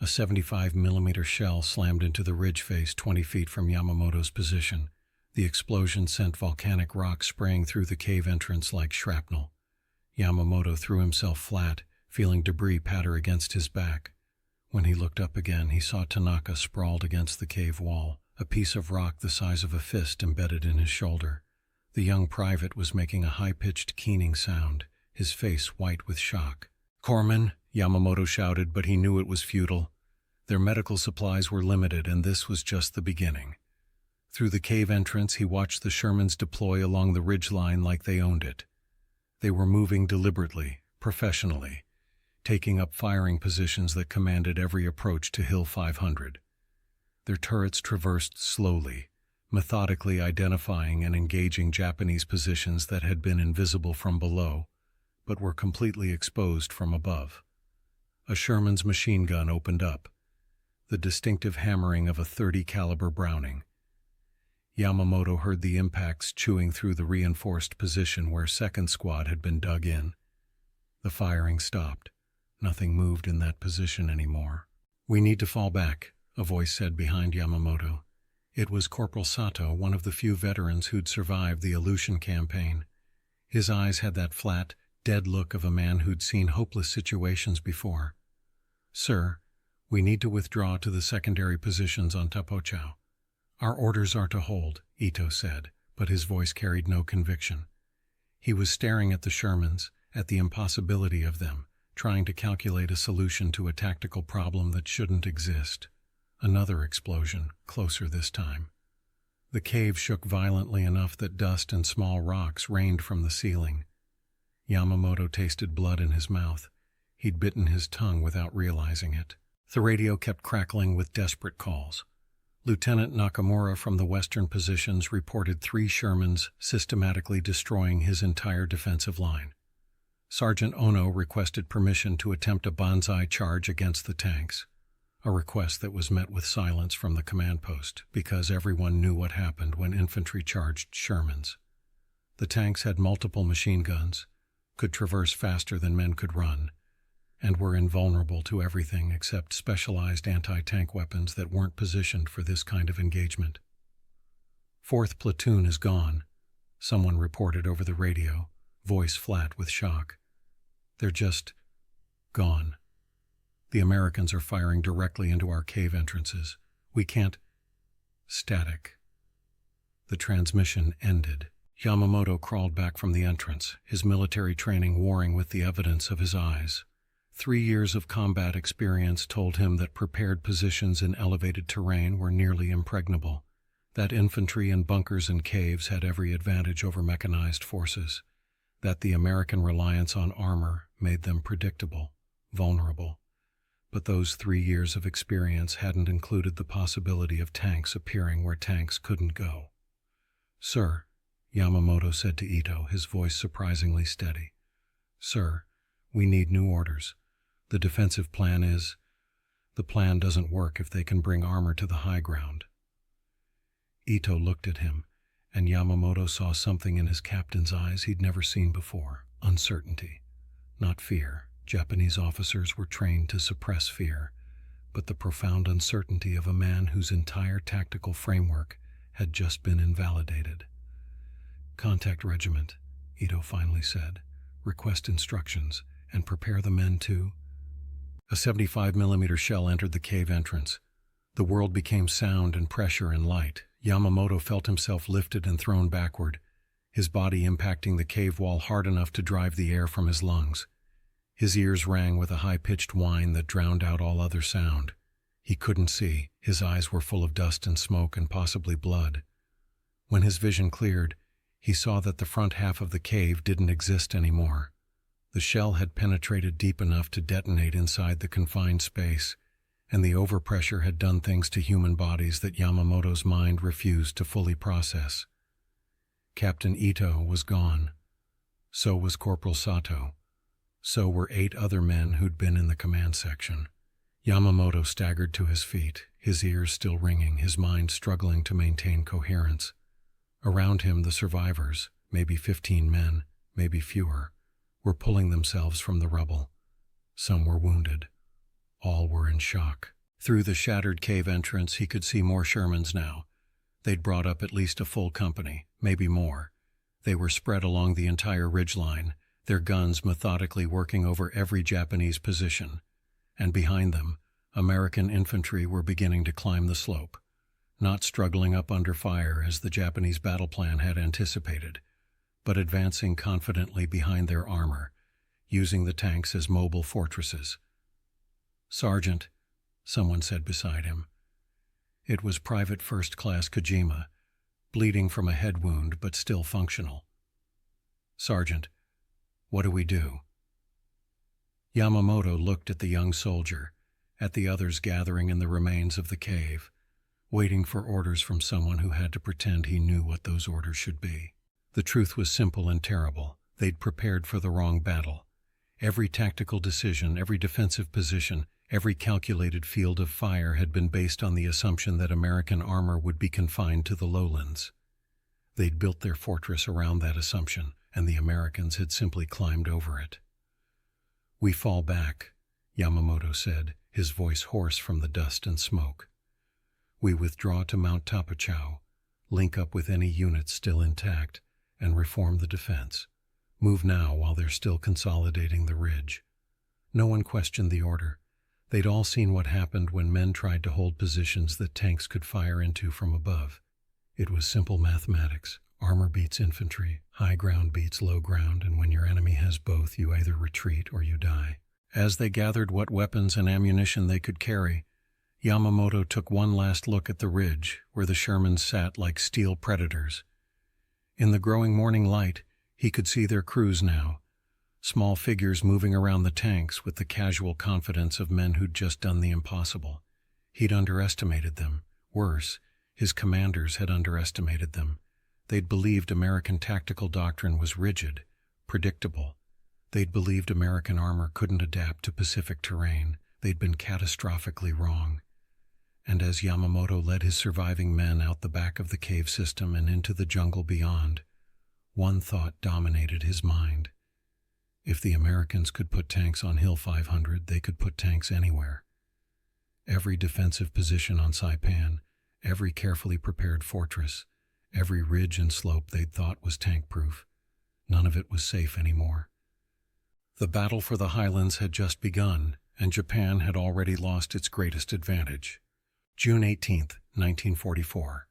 A 75mm shell slammed into the ridge face 20 feet from Yamamoto's position. The explosion sent volcanic rock spraying through the cave entrance like shrapnel. Yamamoto threw himself flat, feeling debris patter against his back. When he looked up again, he saw Tanaka sprawled against the cave wall, a piece of rock the size of a fist embedded in his shoulder. The young private was making a high-pitched keening sound, his face white with shock. "Corpsman," Yamamoto shouted, but he knew it was futile. Their medical supplies were limited, and this was just the beginning. Through the cave entrance, he watched the Shermans deploy along the ridgeline like they owned it. They were moving deliberately, professionally, taking up firing positions that commanded every approach to Hill 500. Their turrets traversed slowly, methodically identifying and engaging Japanese positions that had been invisible from below, but were completely exposed from above. A Sherman's machine gun opened up, the distinctive hammering of a .30 caliber Browning. Yamamoto heard the impacts chewing through the reinforced position where 2nd Squad had been dug in. The firing stopped. Nothing moved in that position anymore. "We need to fall back," a voice said behind Yamamoto. It was Corporal Sato, one of the few veterans who'd survived the Aleutian campaign. His eyes had that flat, dead look of a man who'd seen hopeless situations before. "Sir, we need to withdraw to the secondary positions on Tapochau." "Our orders are to hold," Ito said, but his voice carried no conviction. He was staring at the Shermans, at the impossibility of them, trying to calculate a solution to a tactical problem that shouldn't exist. Another explosion, closer this time. The cave shook violently enough that dust and small rocks rained from the ceiling. Yamamoto tasted blood in his mouth. He'd bitten his tongue without realizing it. The radio kept crackling with desperate calls. Lieutenant Nakamura from the western positions reported 3 Shermans systematically destroying his entire defensive line. Sergeant Ono requested permission to attempt a banzai charge against the tanks, a request that was met with silence from the command post because everyone knew what happened when infantry charged Shermans. The tanks had multiple machine guns, could traverse faster than men could run, and were invulnerable to everything except specialized anti-tank weapons that weren't positioned for this kind of engagement. 4th Platoon is gone, someone reported over the radio, voice flat with shock. They're just gone. The Americans are firing directly into our cave entrances. We can't... Static. The transmission ended. Yamamoto crawled back from the entrance, his military training warring with the evidence of his eyes. 3 years of combat experience told him that prepared positions in elevated terrain were nearly impregnable, that infantry in bunkers and caves had every advantage over mechanized forces, that the American reliance on armor made them predictable, vulnerable. But those 3 years of experience hadn't included the possibility of tanks appearing where tanks couldn't go. "Sir," Yamamoto said to Ito, his voice surprisingly steady. "Sir, we need new orders. The defensive plan is... The plan doesn't work if they can bring armor to the high ground." Ito looked at him, and Yamamoto saw something in his captain's eyes he'd never seen before: uncertainty. Not fear. Japanese officers were trained to suppress fear, but the profound uncertainty of a man whose entire tactical framework had just been invalidated. "Contact regiment," Ito finally said. "Request instructions, and prepare the men to..." A 75mm shell entered the cave entrance. The world became sound and pressure and light. Yamamoto felt himself lifted and thrown backward, his body impacting the cave wall hard enough to drive the air from his lungs. His ears rang with a high-pitched whine that drowned out all other sound. He couldn't see. His eyes were full of dust and smoke and possibly blood. When his vision cleared, he saw that the front half of the cave didn't exist anymore. The shell had penetrated deep enough to detonate inside the confined space, and the overpressure had done things to human bodies that Yamamoto's mind refused to fully process. Captain Ito was gone. So was Corporal Sato. So were 8 other men who'd been in the command section. Yamamoto staggered to his feet, his ears still ringing, his mind struggling to maintain coherence. Around him, the survivors, maybe 15 men, maybe fewer, were pulling themselves from the rubble. Some were wounded. All were in shock. Through the shattered cave entrance, he could see more Shermans now. They'd brought up at least a full company, maybe more. They were spread along the entire ridgeline, their guns methodically working over every Japanese position. And behind them, American infantry were beginning to climb the slope, not struggling up under fire as the Japanese battle plan had anticipated, but advancing confidently behind their armor, using the tanks as mobile fortresses. "Sergeant," someone said beside him. It was Private First Class Kojima, bleeding from a head wound but still functional. "Sergeant, what do we do?" Yamamoto looked at the young soldier, at the others gathering in the remains of the cave, waiting for orders from someone who had to pretend he knew what those orders should be. The truth was simple and terrible. They'd prepared for the wrong battle. Every tactical decision, every defensive position, every calculated field of fire had been based on the assumption that American armor would be confined to the lowlands. They'd built their fortress around that assumption, and the Americans had simply climbed over it. "We fall back," Yamamoto said, his voice hoarse from the dust and smoke. "We withdraw to Mount Tapachau, link up with any units still intact, and reform the defense. Move now while they're still consolidating the ridge." No one questioned the order. They'd all seen what happened when men tried to hold positions that tanks could fire into from above. It was simple mathematics. Armor beats infantry, high ground beats low ground, and when your enemy has both, you either retreat or you die. As they gathered what weapons and ammunition they could carry, Yamamoto took one last look at the ridge, where the Shermans sat like steel predators. In the growing morning light, he could see their crews now, small figures moving around the tanks with the casual confidence of men who'd just done the impossible. He'd underestimated them. Worse, his commanders had underestimated them. They'd believed American tactical doctrine was rigid, predictable. They'd believed American armor couldn't adapt to Pacific terrain. They'd been catastrophically wrong. And as Yamamoto led his surviving men out the back of the cave system and into the jungle beyond, one thought dominated his mind. If the Americans could put tanks on Hill 500, they could put tanks anywhere. Every defensive position on Saipan, every carefully prepared fortress, every ridge and slope they'd thought was tank-proof, none of it was safe anymore. The battle for the highlands had just begun, and Japan had already lost its greatest advantage. June 18, 1944.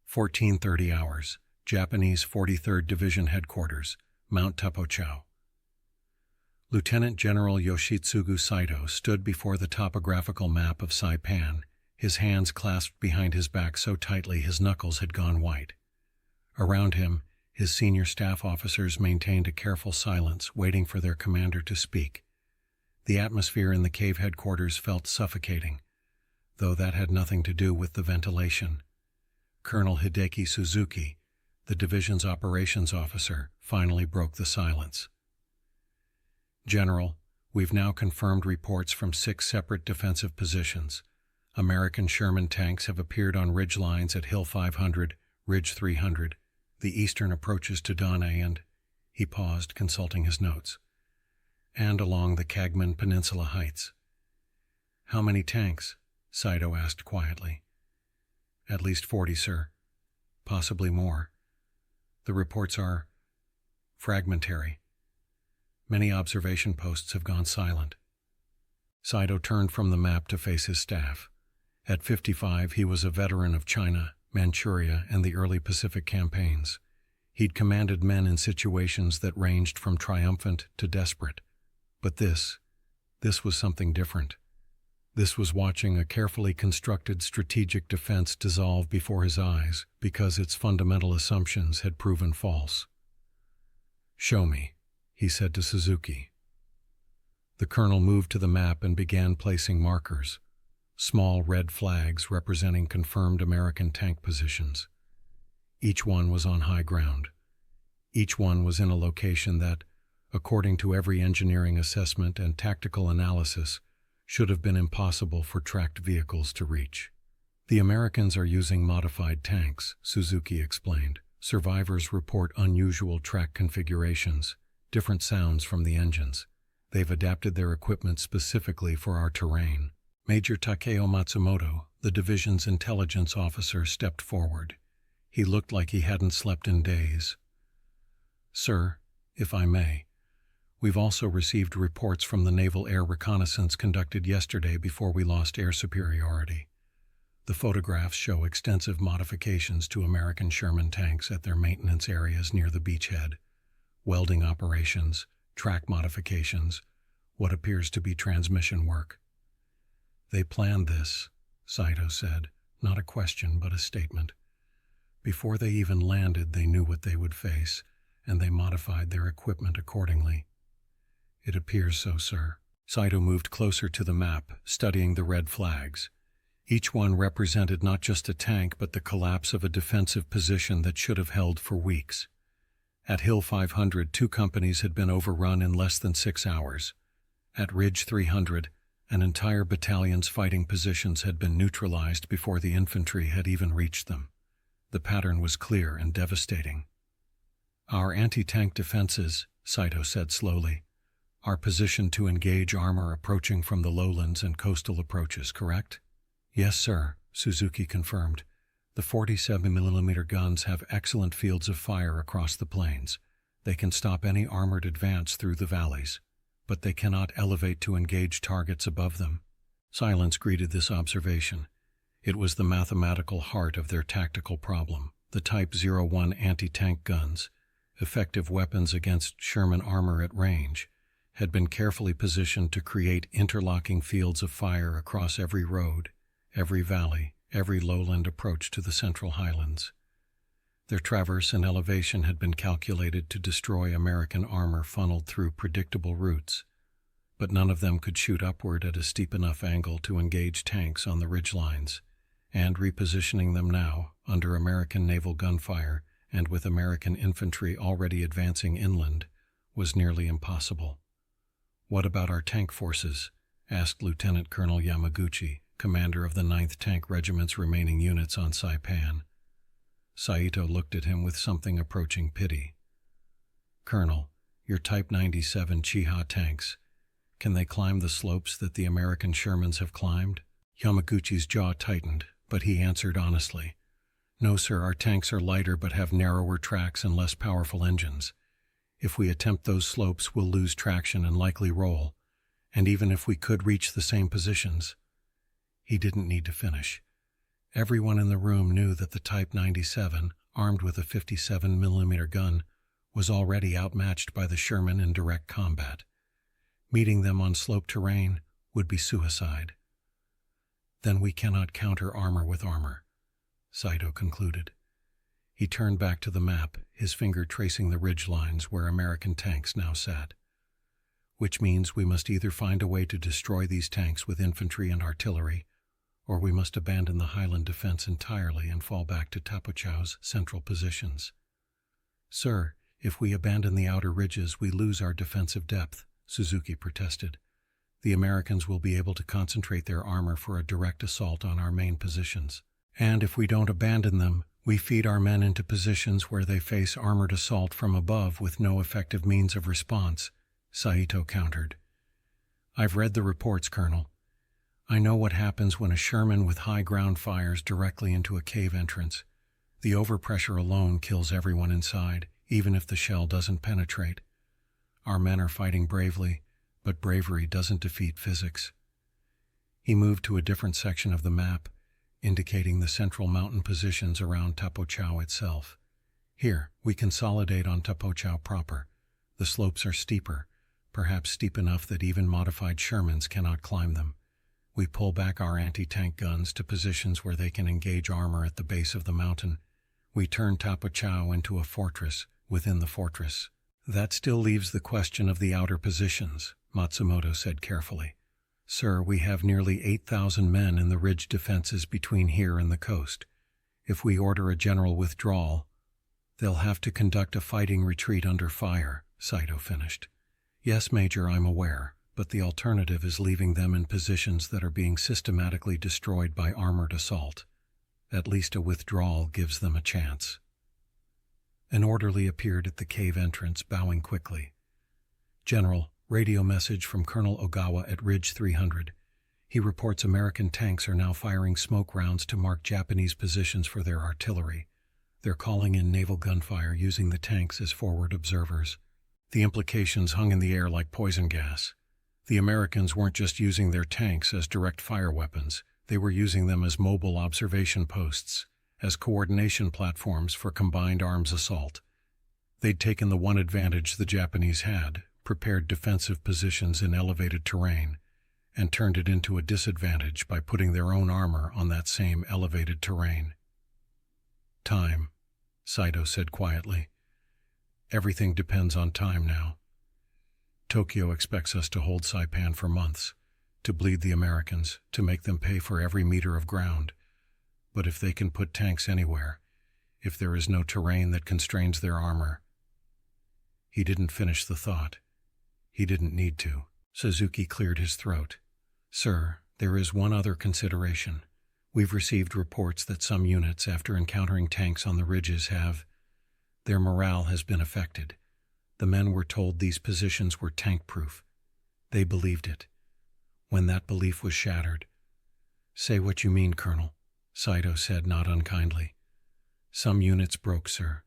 14:30 hours, Japanese 43rd Division Headquarters, Mount Tapachau. Lieutenant General Yoshitsugu Saito stood before the topographical map of Saipan, his hands clasped behind his back so tightly his knuckles had gone white. Around him, his senior staff officers maintained a careful silence, waiting for their commander to speak. The atmosphere in the cave headquarters felt suffocating, though that had nothing to do with the ventilation. Colonel Hideki Suzuki, the division's operations officer, finally broke the silence. "General, we've now confirmed reports from 6 separate defensive positions. American Sherman tanks have appeared on ridge lines at Hill 500, Ridge 300, the eastern approaches to Dane and—" he paused, consulting his notes, "and along the Kagman Peninsula Heights." "How many tanks?" Saito asked quietly. "At least 40, sir. Possibly more. The reports are fragmentary. Many observation posts have gone silent." Saito turned from the map to face his staff. At 55, he was a veteran of China, Manchuria, and the early Pacific campaigns. He'd commanded men in situations that ranged from triumphant to desperate. But this was something different. This was watching a carefully constructed strategic defense dissolve before his eyes because its fundamental assumptions had proven false. "Show me," he said to Suzuki. The colonel moved to the map and began placing markers, small red flags representing confirmed American tank positions. Each one was on high ground. Each one was in a location that, according to every engineering assessment and tactical analysis, should have been impossible for tracked vehicles to reach. "The Americans are using modified tanks," Suzuki explained. "Survivors report unusual track configurations, different sounds from the engines. They've adapted their equipment specifically for our terrain." Major Takeo Matsumoto, the division's intelligence officer, stepped forward. He looked like he hadn't slept in days. "Sir, if I may, we've also received reports from the naval air reconnaissance conducted yesterday before we lost air superiority. The photographs show extensive modifications to American Sherman tanks at their maintenance areas near the beachhead, welding operations, track modifications, what appears to be transmission work." "They planned this," Saito said, not a question but a statement. "Before they even landed, they knew what they would face, and they modified their equipment accordingly." "It appears so, sir." Saito moved closer to the map, studying the red flags. Each one represented not just a tank but the collapse of a defensive position that should have held for weeks. At Hill 500, 2 companies had been overrun in less than 6 hours. At Ridge 300, an entire battalion's fighting positions had been neutralized before the infantry had even reached them. The pattern was clear and devastating. "Our anti-tank defenses," Saito said slowly, "are positioned to engage armor approaching from the lowlands and coastal approaches, correct?" "Yes, sir," Suzuki confirmed. "The 47mm guns have excellent fields of fire across the plains. They can stop any armored advance through the valleys, but they cannot elevate to engage targets above them." Silence greeted this observation. It was the mathematical heart of their tactical problem. The Type 01 anti-tank guns, effective weapons against Sherman armor at range, had been carefully positioned to create interlocking fields of fire across every road, every valley, every lowland approach to the central highlands. Their traverse and elevation had been calculated to destroy American armor funneled through predictable routes, but none of them could shoot upward at a steep enough angle to engage tanks on the ridgelines, and repositioning them now, under American naval gunfire and with American infantry already advancing inland, was nearly impossible. "What about our tank forces?" asked Lieutenant Colonel Yamaguchi, commander of the 9th Tank Regiment's remaining units on Saipan. Saito looked at him with something approaching pity. "Colonel, your Type 97 Chiha tanks, can they climb the slopes that the American Shermans have climbed?" Yamaguchi's jaw tightened, but he answered honestly, "No, sir, our tanks are lighter but have narrower tracks and less powerful engines. If we attempt those slopes, we'll lose traction and likely roll, and even if we could reach the same positions—" He didn't need to finish. Everyone in the room knew that the Type 97, armed with a 57mm gun, was already outmatched by the Sherman in direct combat. Meeting them on sloped terrain would be suicide. Then we cannot counter armor with armor, Saito concluded. He turned back to the map, his finger tracing the ridge lines where American tanks now sat. Which means we must either find a way to destroy these tanks with infantry and artillery, or we must abandon the highland defense entirely and fall back to Tapachau's central positions. Sir, if we abandon the outer ridges, we lose our defensive depth, Suzuki protested. The Americans will be able to concentrate their armor for a direct assault on our main positions. And if we don't abandon them, we feed our men into positions where they face armored assault from above with no effective means of response, Saito countered. I've read the reports, Colonel. I know what happens when a Sherman with high ground fires directly into a cave entrance. The overpressure alone kills everyone inside, even if the shell doesn't penetrate. Our men are fighting bravely, but bravery doesn't defeat physics. He moved to a different section of the map, indicating the central mountain positions around Tapachau itself. Here, we consolidate on Tapachau proper. The slopes are steeper, perhaps steep enough that even modified Shermans cannot climb them. We pull back our anti-tank guns to positions where they can engage armor at the base of the mountain. We turn Tapachau into a fortress within the fortress. That still leaves the question of the outer positions, Matsumoto said carefully. Sir, we have nearly 8,000 men in the ridge defenses between here and the coast. If we order a general withdrawal, they'll have to conduct a fighting retreat under fire, Saito finished. Yes, Major, I'm aware, but the alternative is leaving them in positions that are being systematically destroyed by armored assault. At least a withdrawal gives them a chance. An orderly appeared at the cave entrance, bowing quickly. General, radio message from Colonel Ogawa at Ridge 300. He reports American tanks are now firing smoke rounds to mark Japanese positions for their artillery. They're calling in naval gunfire using the tanks as forward observers. The implications hung in the air like poison gas. The Americans weren't just using their tanks as direct fire weapons, they were using them as mobile observation posts, as coordination platforms for combined arms assault. They'd taken the one advantage the Japanese had, prepared defensive positions in elevated terrain, and turned it into a disadvantage by putting their own armor on that same elevated terrain. Time, Saito said quietly. Everything depends on time now. Tokyo expects us to hold Saipan for months, to bleed the Americans, to make them pay for every meter of ground. But if they can put tanks anywhere, if there is no terrain that constrains their armor— He didn't finish the thought. He didn't need to. Suzuki cleared his throat. Sir, there is one other consideration. We've received reports that some units, after encountering tanks on the ridges, their morale has been affected. The men were told these positions were tank-proof. They believed it. When that belief was shattered— Say what you mean, Colonel, Saito said, not unkindly. Some units broke, sir.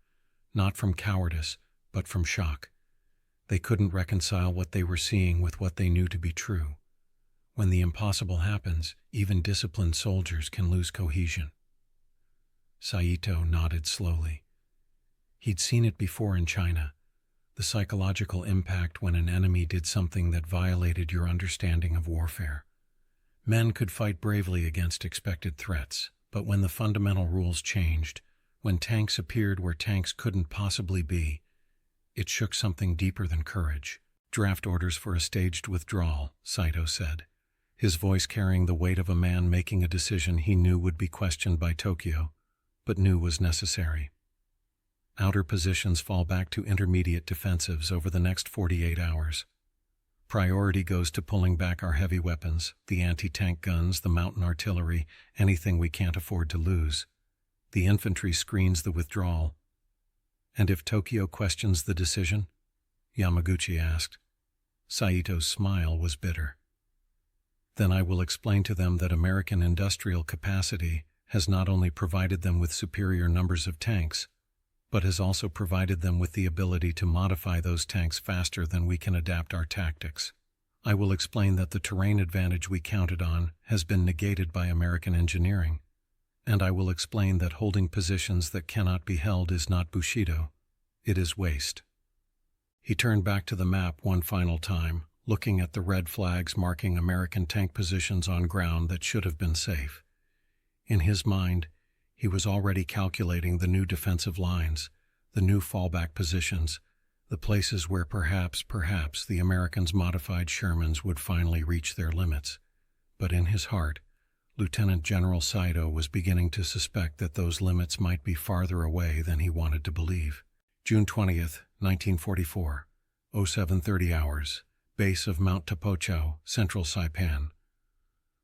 Not from cowardice, but from shock. They couldn't reconcile what they were seeing with what they knew to be true. When the impossible happens, even disciplined soldiers can lose cohesion. Saito nodded slowly. He'd seen it before in China. The psychological impact when an enemy did something that violated your understanding of warfare. Men could fight bravely against expected threats, but when the fundamental rules changed, when tanks appeared where tanks couldn't possibly be, it shook something deeper than courage. Draft orders for a staged withdrawal, Saito said, his voice carrying the weight of a man making a decision he knew would be questioned by Tokyo, but knew was necessary. Outer positions fall back to intermediate defensives over the next 48 hours. Priority goes to pulling back our heavy weapons, the anti-tank guns, the mountain artillery, anything we can't afford to lose. The infantry screens the withdrawal. And if Tokyo questions the decision? Yamaguchi asked. Saito's smile was bitter. Then I will explain to them that American industrial capacity has not only provided them with superior numbers of tanks, but has also provided them with the ability to modify those tanks faster than we can adapt our tactics. I will explain that the terrain advantage we counted on has been negated by American engineering, and I will explain that holding positions that cannot be held is not Bushido, it is waste. He turned back to the map one final time, looking at the red flags marking American tank positions on ground that should have been safe. In his mind, he was already calculating the new defensive lines, the new fallback positions, the places where perhaps the Americans' modified Shermans would finally reach their limits. But in his heart, Lieutenant General Saito was beginning to suspect that those limits might be farther away than he wanted to believe. June 20th, 1944, 0730 hours, base of Mount Tapochau, central Saipan.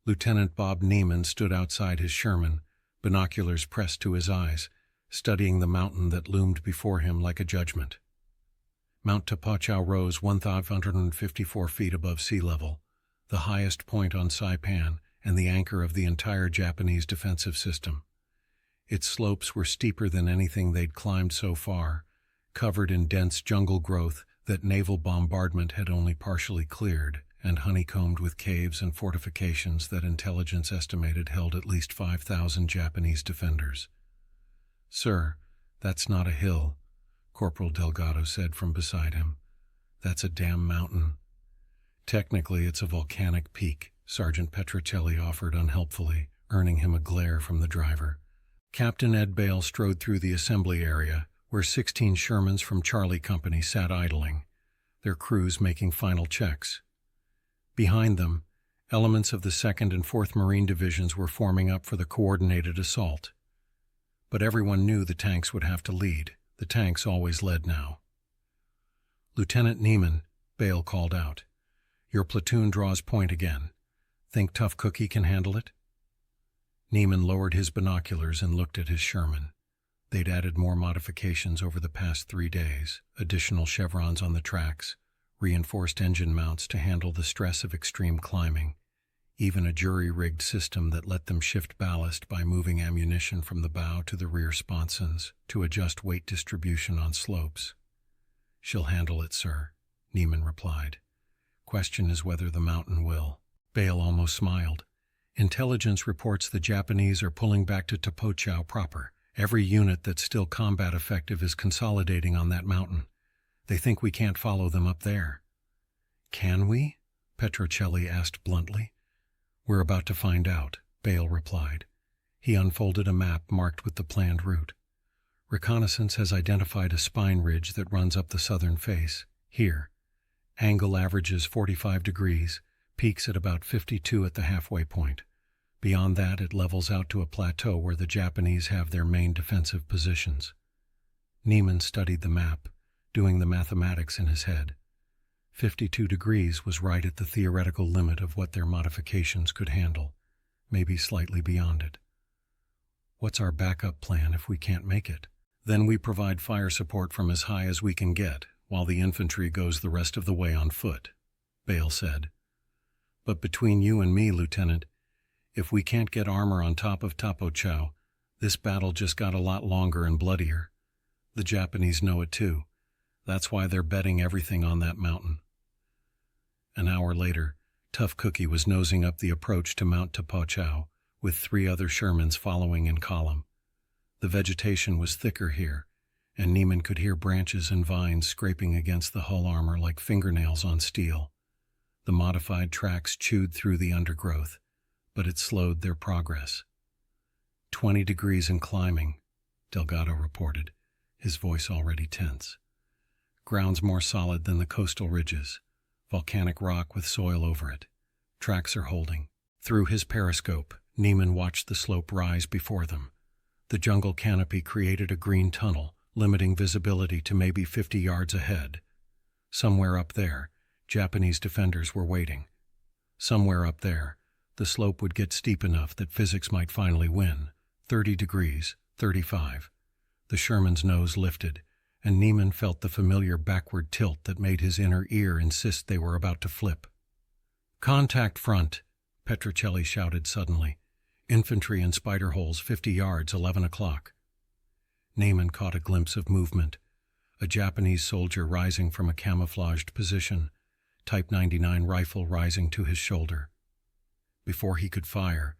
Lieutenant Bob Neiman stood outside his Sherman, binoculars pressed to his eyes, studying the mountain that loomed before him like a judgment. Mount Tapochau rose 1,554 feet above sea level, the highest point on Saipan and the anchor of the entire Japanese defensive system. Its slopes were steeper than anything they'd climbed so far, covered in dense jungle growth that naval bombardment had only partially cleared, and honeycombed with caves and fortifications that intelligence estimated held at least 5,000 Japanese defenders. "Sir, that's not a hill," Corporal Delgado said from beside him. "That's a damn mountain." "Technically, it's a volcanic peak," Sergeant Petrocelli offered unhelpfully, earning him a glare from the driver. Captain Ed Bale strode through the assembly area, where 16 Shermans from Charlie Company sat idling, their crews making final checks. Behind them, elements of the 2nd and 4th Marine Divisions were forming up for the coordinated assault. But everyone knew the tanks would have to lead. The tanks always led now. "Lieutenant Neiman," Bale called out, "your platoon draws point again. Think Tough Cookie can handle it?" Neiman lowered his binoculars and looked at his Sherman. They'd added more modifications over the past 3 days, additional chevrons on the tracks, reinforced engine mounts to handle the stress of extreme climbing, even a jury-rigged system that let them shift ballast by moving ammunition from the bow to the rear sponsons to adjust weight distribution on slopes. "She'll handle it, sir," Neiman replied. "Question is whether the mountain will." Bale almost smiled. "Intelligence reports the Japanese are pulling back to Tapochau proper. Every unit that's still combat effective is consolidating on that mountain. They think we can't follow them up there." "Can we?" Petrocelli asked bluntly. "We're about to find out," Bale replied. He unfolded a map marked with the planned route. "Reconnaissance has identified a spine ridge that runs up the southern face. Here. Angle averages 45 degrees, peaks at about 52 at the halfway point. Beyond that, it levels out to a plateau where the Japanese have their main defensive positions." Neiman studied the map, doing the mathematics in his head. 52 degrees was right at the theoretical limit of what their modifications could handle, maybe slightly beyond it. "What's our backup plan if we can't make it?" "Then we provide fire support from as high as we can get, while the infantry goes the rest of the way on foot," Bale said. "But between you and me, Lieutenant, if we can't get armor on top of Tapochau, this battle just got a lot longer and bloodier. The Japanese know it too. That's why they're betting everything on that mountain." An hour later, Tough Cookie was nosing up the approach to Mount Tapochau, with 3 other Shermans following in column. The vegetation was thicker here, and Neiman could hear branches and vines scraping against the hull armor like fingernails on steel. The modified tracks chewed through the undergrowth, but it slowed their progress. 20 degrees and climbing, Delgado reported, his voice already tense. "Ground's more solid than the coastal ridges. Volcanic rock with soil over it. Tracks are holding." Through his periscope, Neiman watched the slope rise before them. The jungle canopy created a green tunnel, limiting visibility to maybe 50 yards ahead. Somewhere up there, Japanese defenders were waiting. Somewhere up there, the slope would get steep enough that physics might finally win. 30 degrees, 35. The Sherman's nose lifted, and Neiman felt the familiar backward tilt that made his inner ear insist they were about to flip. "Contact front," Petrocelli shouted suddenly. "Infantry in spider holes 50 yards, 11 o'clock. Neiman caught a glimpse of movement, a Japanese soldier rising from a camouflaged position, Type 99 rifle rising to his shoulder. Before he could fire,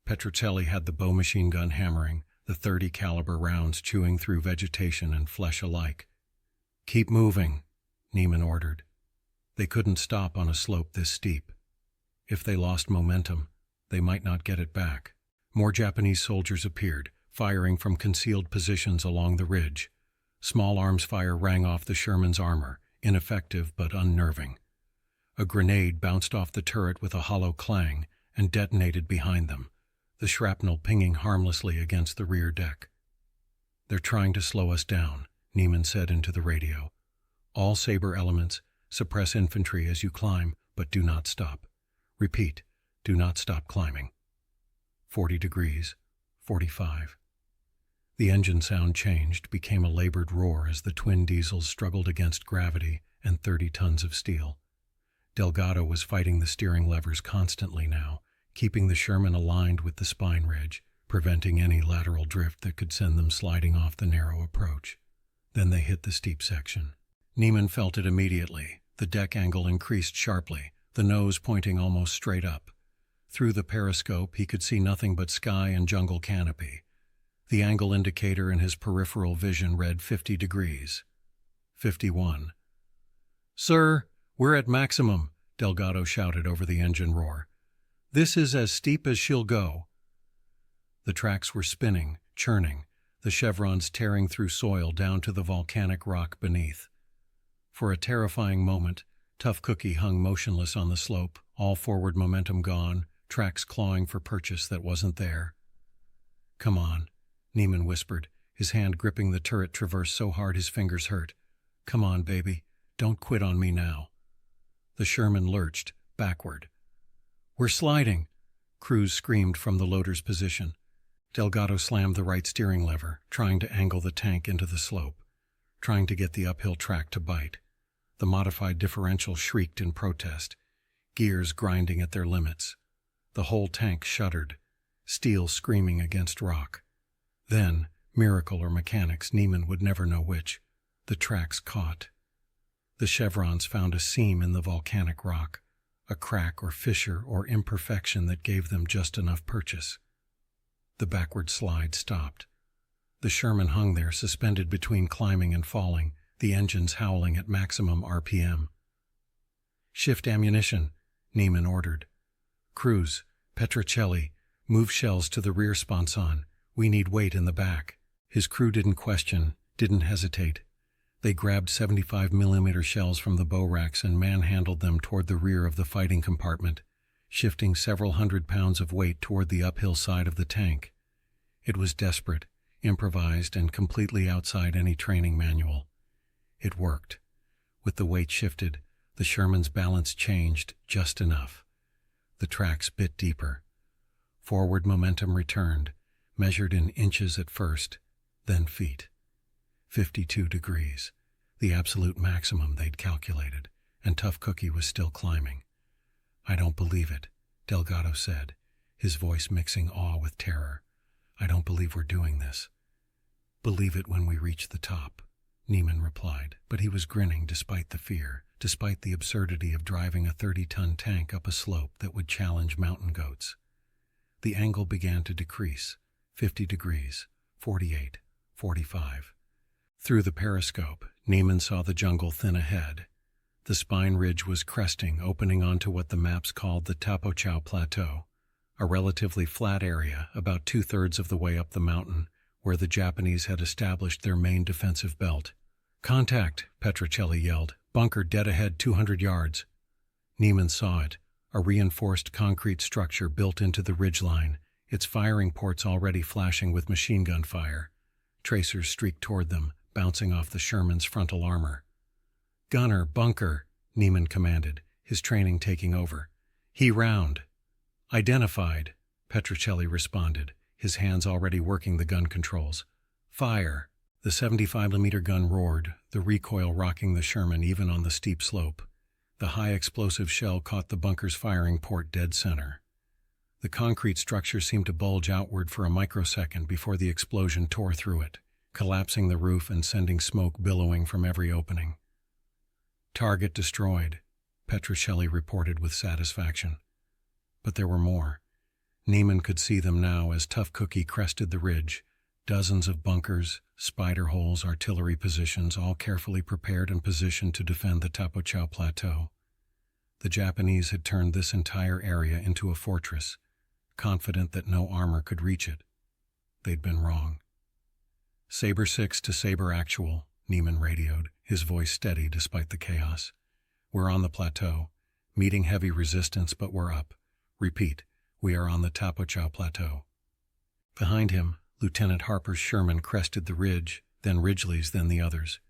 Petrocelli had the bow machine gun hammering, the 30 caliber rounds chewing through vegetation and flesh alike. "Keep moving," Neiman ordered. They couldn't stop on a slope this steep. If they lost momentum, they might not get it back. More Japanese soldiers appeared, firing from concealed positions along the ridge. Small arms fire rang off the Sherman's armor, ineffective but unnerving. A grenade bounced off the turret with a hollow clang and detonated behind them, the shrapnel pinging harmlessly against the rear deck. "They're trying to slow us down," Neiman said into the radio. "All Sabre elements, suppress infantry as you climb, but do not stop. Repeat, do not stop climbing." 40 degrees, 45. The engine sound changed, became a labored roar as the twin diesels struggled against gravity and 30 tons of steel. Delgado was fighting the steering levers constantly now, keeping the Sherman aligned with the spine ridge, preventing any lateral drift that could send them sliding off the narrow approach. Then they hit the steep section. Neiman felt it immediately. The deck angle increased sharply, the nose pointing almost straight up. Through the periscope, he could see nothing but sky and jungle canopy. The angle indicator in his peripheral vision read 50 degrees. 51. "Sir, we're at maximum," Delgado shouted over the engine roar. "This is as steep as she'll go." The tracks were spinning, churning, the chevrons tearing through soil down to the volcanic rock beneath. For a terrifying moment, Tough Cookie hung motionless on the slope, all forward momentum gone, tracks clawing for purchase that wasn't there. "Come on," Neiman whispered, his hand gripping the turret traverse so hard his fingers hurt. "Come on, baby. Don't quit on me now." The Sherman lurched, backward. "We're sliding," Cruz screamed from the loader's position. Delgado slammed the right steering lever, trying to angle the tank into the slope, trying to get the uphill track to bite. The modified differential shrieked in protest, gears grinding at their limits. The whole tank shuddered, steel screaming against rock. Then, miracle or mechanics, Neiman would never know which, the tracks caught. The chevrons found a seam in the volcanic rock, a crack or fissure or imperfection that gave them just enough purchase. The backward slide stopped. The Sherman hung there, suspended between climbing and falling, the engines howling at maximum RPM. "Shift ammunition," Neiman ordered. "Cruz, Petrocelli, move shells to the rear sponson. We need weight in the back." His crew didn't question, didn't hesitate. They grabbed 75mm shells from the bow racks and manhandled them toward the rear of the fighting compartment, shifting several hundred pounds of weight toward the uphill side of the tank. It was desperate, improvised, and completely outside any training manual. It worked. With the weight shifted, the Sherman's balance changed just enough. The tracks bit deeper. Forward momentum returned, measured in inches at first, then feet. 52 degrees, the absolute maximum they'd calculated, and Tough Cookie was still climbing. "I don't believe it," Delgado said, his voice mixing awe with terror. "I don't believe we're doing this." "Believe it when we reach the top," Neiman replied, but he was grinning despite the fear, despite the absurdity of driving a 30-ton tank up a slope that would challenge mountain goats. The angle began to decrease, 50 degrees, 48, 45. Through the periscope, Neiman saw the jungle thin ahead. The spine ridge was cresting, opening onto what the maps called the Tapochau Plateau, a relatively flat area about 2/3 of the way up the mountain, where the Japanese had established their main defensive belt. "Contact," Petrocelli yelled. "Bunker dead ahead 200 yards. Neiman saw it, a reinforced concrete structure built into the ridgeline, its firing ports already flashing with machine gun fire. Tracers streaked toward them, bouncing off the Sherman's frontal armor. "Gunner, bunker," Neiman commanded, his training taking over. "He round." "Identified," Petrocelli responded, his hands already working the gun controls. "Fire." The 75mm gun roared, the recoil rocking the Sherman even on the steep slope. The high explosive shell caught the bunker's firing port dead center. The concrete structure seemed to bulge outward for a microsecond before the explosion tore through it, collapsing the roof and sending smoke billowing from every opening. "Target destroyed," Petrocelli reported with satisfaction. But there were more. Neiman could see them now as Tough Cookie crested the ridge. Dozens of bunkers, spider holes, artillery positions, all carefully prepared and positioned to defend the Tapochau Plateau. The Japanese had turned this entire area into a fortress, confident that no armor could reach it. They'd been wrong. "Sabre 6 to Sabre Actual," Neiman radioed, his voice steady despite the chaos. "We're on the plateau, meeting heavy resistance, but we're up. Repeat, we are on the Tapochau Plateau." Behind him, Lieutenant Harper's Sherman crested the ridge, then Ridgely's, then the others.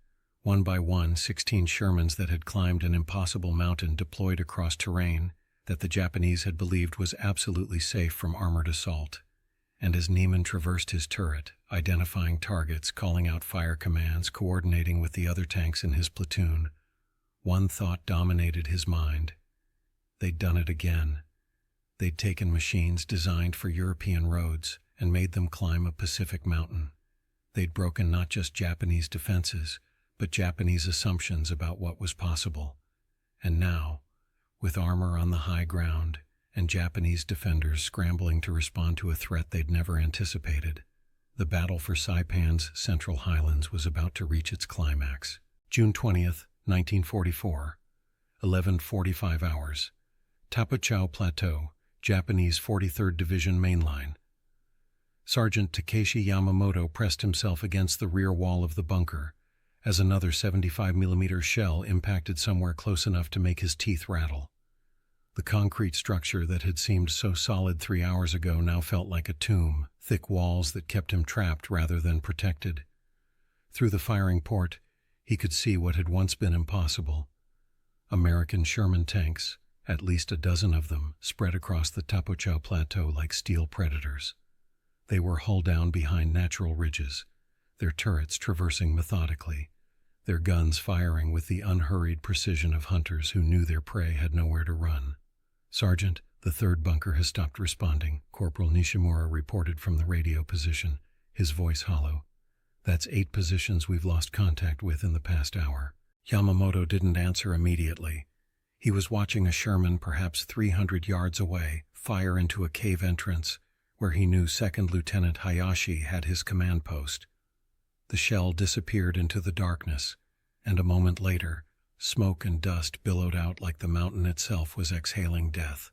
One by one, 16 Shermans that had climbed an impossible mountain deployed across terrain that the Japanese had believed was absolutely safe from armored assault. And as Neiman traversed his turret, identifying targets, calling out fire commands, coordinating with the other tanks in his platoon, one thought dominated his mind. They'd done it again. They'd taken machines designed for European roads and made them climb a Pacific mountain. They'd broken not just Japanese defenses, but Japanese assumptions about what was possible. And now, with armor on the high ground and Japanese defenders scrambling to respond to a threat they'd never anticipated, the battle for Saipan's Central Highlands was about to reach its climax. June 20th, 1944, 11:45 hours. Tapochau Plateau, Japanese 43rd Division mainline. Sergeant Takeshi Yamamoto pressed himself against the rear wall of the bunker as another 75mm shell impacted somewhere close enough to make his teeth rattle. The concrete structure that had seemed so solid 3 hours ago now felt like a tomb, thick walls that kept him trapped rather than protected. Through the firing port, he could see what had once been impossible. American Sherman tanks, at least a dozen of them, spread across the Tapochau Plateau like steel predators. They were hull down behind natural ridges, their turrets traversing methodically, their guns firing with the unhurried precision of hunters who knew their prey had nowhere to run. "Sergeant, the third bunker has stopped responding," Corporal Nishimura reported from the radio position, his voice hollow. "That's 8 positions we've lost contact with in the past hour." Yamamoto didn't answer immediately. He was watching a Sherman perhaps 300 yards away fire into a cave entrance where he knew 2nd Lieutenant Hayashi had his command post. The shell disappeared into the darkness, and a moment later, smoke and dust billowed out like the mountain itself was exhaling death.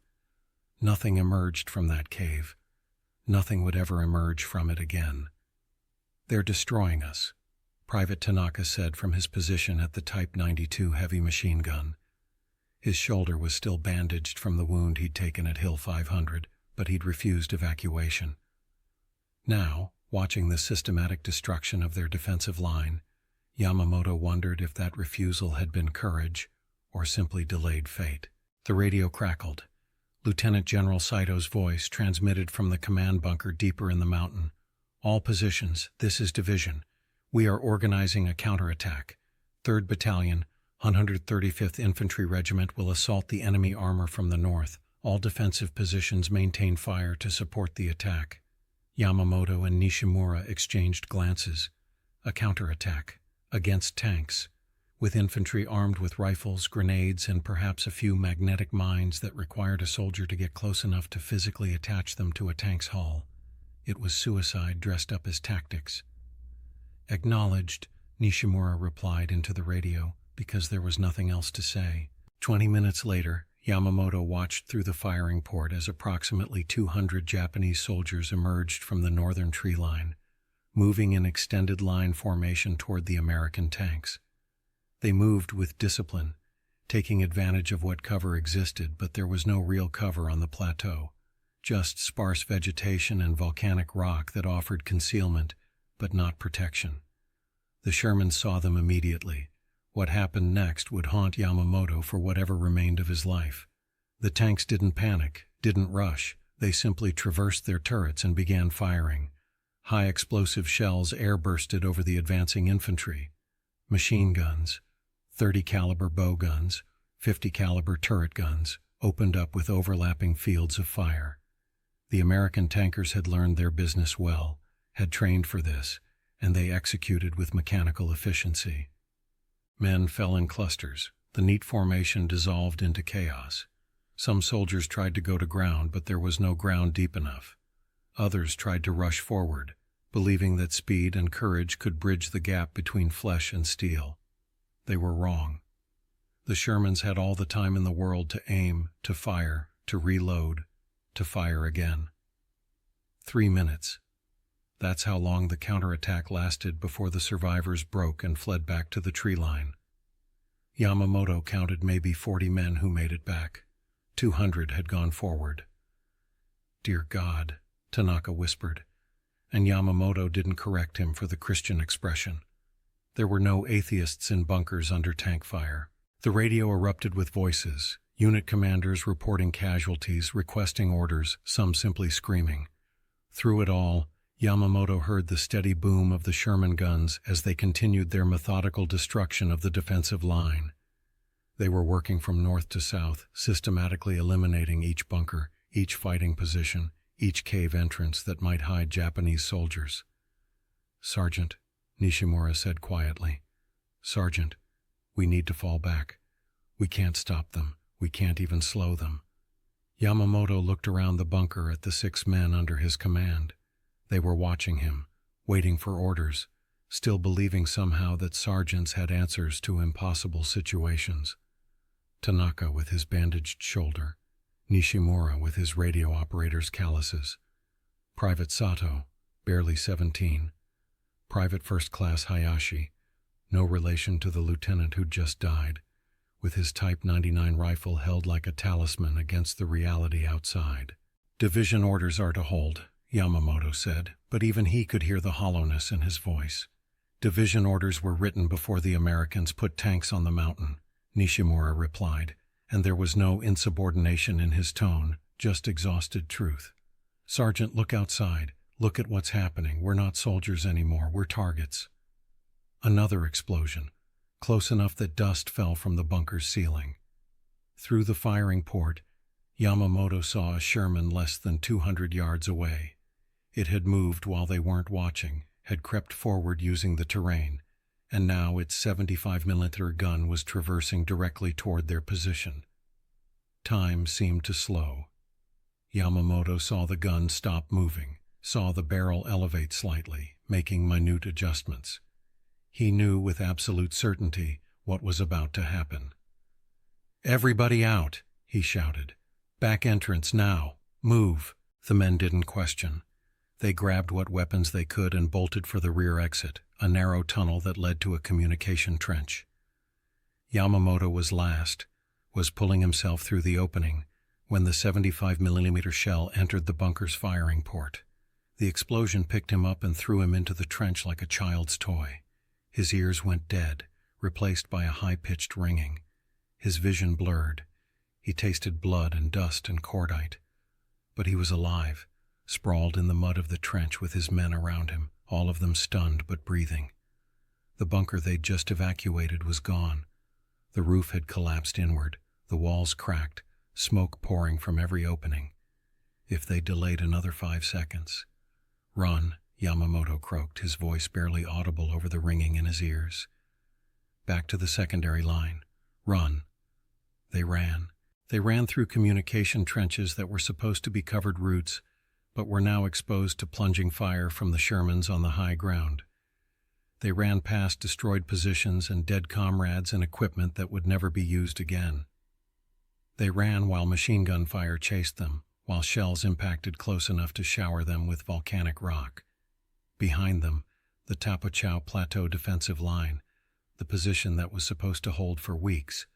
Nothing emerged from that cave. Nothing would ever emerge from it again. "They're destroying us," Private Tanaka said from his position at the Type 92 heavy machine gun. His shoulder was still bandaged from the wound he'd taken at Hill 500, but he'd refused evacuation. Now, watching the systematic destruction of their defensive line, Yamamoto wondered if that refusal had been courage or simply delayed fate. The radio crackled. Lieutenant General Saito's voice transmitted from the command bunker deeper in the mountain. "All positions, this is Division. We are organizing a counterattack. 3rd Battalion, 135th Infantry Regiment will assault the enemy armor from the north. All defensive positions maintain fire to support the attack." Yamamoto and Nishimura exchanged glances. A counterattack, against tanks, with infantry armed with rifles, grenades, and perhaps a few magnetic mines that required a soldier to get close enough to physically attach them to a tank's hull. It was suicide dressed up as tactics. "Acknowledged," Nishimura replied into the radio, because there was nothing else to say. 20 minutes later, Yamamoto watched through the firing port as approximately 200 Japanese soldiers emerged from the northern tree line, moving in extended line formation toward the American tanks. They moved with discipline, taking advantage of what cover existed, but there was no real cover on the plateau, just sparse vegetation and volcanic rock that offered concealment, but not protection. The Sherman saw them immediately. What happened next would haunt Yamamoto for whatever remained of his life. The tanks didn't panic, didn't rush. They simply traversed their turrets and began firing. High explosive shells airbursted over the advancing infantry. Machine guns, 30 caliber bow guns, 50 caliber turret guns, opened up with overlapping fields of fire. The American tankers had learned their business well, had trained for this, and they executed with mechanical efficiency. Men fell in clusters. The neat formation dissolved into chaos. Some soldiers tried to go to ground, but there was no ground deep enough. Others tried to rush forward, believing that speed and courage could bridge the gap between flesh and steel. They were wrong. The Shermans had all the time in the world to aim, to fire, to reload, to fire again. 3 minutes. That's how long the counterattack lasted before the survivors broke and fled back to the tree line. Yamamoto counted maybe 40 men who made it back. 200 had gone forward. "Dear God," Tanaka whispered, and Yamamoto didn't correct him for the Christian expression. There were no atheists in bunkers under tank fire. The radio erupted with voices, unit commanders reporting casualties, requesting orders, some simply screaming. Through it all, Yamamoto heard the steady boom of the Sherman guns as they continued their methodical destruction of the defensive line. They were working from north to south, systematically eliminating each bunker, each fighting position, each cave entrance that might hide Japanese soldiers. "Sergeant," Nishimura said quietly. "Sergeant, we need to fall back. We can't stop them. We can't even slow them." Yamamoto looked around the bunker at the 6 men under his command. They were watching him, waiting for orders, still believing somehow that sergeants had answers to impossible situations. Tanaka with his bandaged shoulder, Nishimura with his radio operator's calluses, Private Sato, barely 17, Private First Class Hayashi, no relation to the lieutenant who'd just died, with his Type 99 rifle held like a talisman against the reality outside. "Division orders are to hold," Yamamoto said, but even he could hear the hollowness in his voice. "Division orders were written before the Americans put tanks on the mountain," Nishimura replied, and there was no insubordination in his tone, just exhausted truth. "Sergeant, look outside. Look at what's happening. We're not soldiers anymore. We're targets." Another explosion, close enough that dust fell from the bunker's ceiling. Through the firing port, Yamamoto saw a Sherman less than 200 yards away. It had moved while they weren't watching, had crept forward using the terrain, and now its 75mm gun was traversing directly toward their position. Time seemed to slow. Yamamoto saw the gun stop moving, saw the barrel elevate slightly, making minute adjustments. He knew with absolute certainty what was about to happen. "Everybody out," he shouted. "Back entrance now. Move." The men didn't question. They grabbed what weapons they could and bolted for the rear exit, a narrow tunnel that led to a communication trench. Yamamoto was last, was pulling himself through the opening, when the 75mm shell entered the bunker's firing port. The explosion picked him up and threw him into the trench like a child's toy. His ears went dead, replaced by a high-pitched ringing. His vision blurred. He tasted blood and dust and cordite. But he was alive, sprawled in the mud of the trench with his men around him, all of them stunned but breathing. The bunker they'd just evacuated was gone. The roof had collapsed inward, the walls cracked, smoke pouring from every opening. If they delayed another 5 seconds. "Run," Yamamoto croaked, his voice barely audible over the ringing in his ears. "Back to the secondary line. Run." They ran. They ran through communication trenches that were supposed to be covered routes, but were now exposed to plunging fire from the Shermans on the high ground. They ran past destroyed positions and dead comrades and equipment that would never be used again. They ran while machine gun fire chased them, while shells impacted close enough to shower them with volcanic rock. Behind them, the Tapochau Plateau defensive line, the position that was supposed to hold for weeks,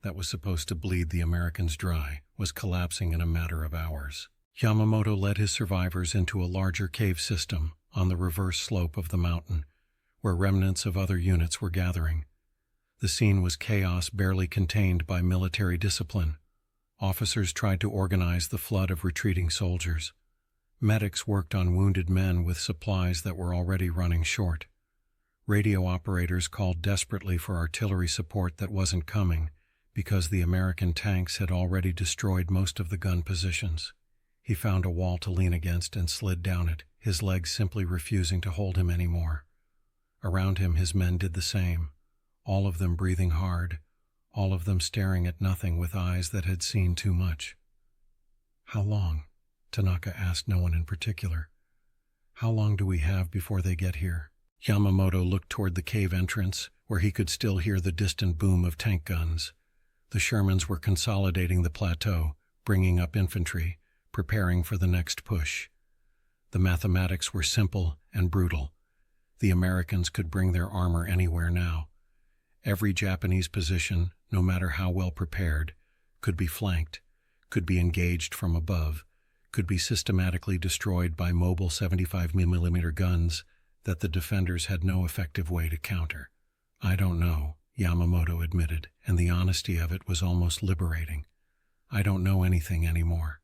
that was supposed to bleed the Americans dry, was collapsing in a matter of hours. Yamamoto led his survivors into a larger cave system on the reverse slope of the mountain, where remnants of other units were gathering. The scene was chaos barely contained by military discipline. Officers tried to organize the flood of retreating soldiers. Medics worked on wounded men with supplies that were already running short. Radio operators called desperately for artillery support that wasn't coming because the American tanks had already destroyed most of the gun positions. He found a wall to lean against and slid down it, his legs simply refusing to hold him anymore. Around him his men did the same, all of them breathing hard, all of them staring at nothing with eyes that had seen too much. "How long?" Tanaka asked no one in particular. "How long do we have before they get here?" Yamamoto looked toward the cave entrance, where he could still hear the distant boom of tank guns. The Shermans were consolidating the plateau, bringing up infantry, preparing for the next push. The mathematics were simple and brutal. The Americans could bring their armor anywhere now. Every Japanese position, no matter how well prepared, could be flanked, could be engaged from above, could be systematically destroyed by mobile 75mm guns that the defenders had no effective way to counter. "I don't know," Yamamoto admitted, and the honesty of it was almost liberating. "I don't know anything anymore."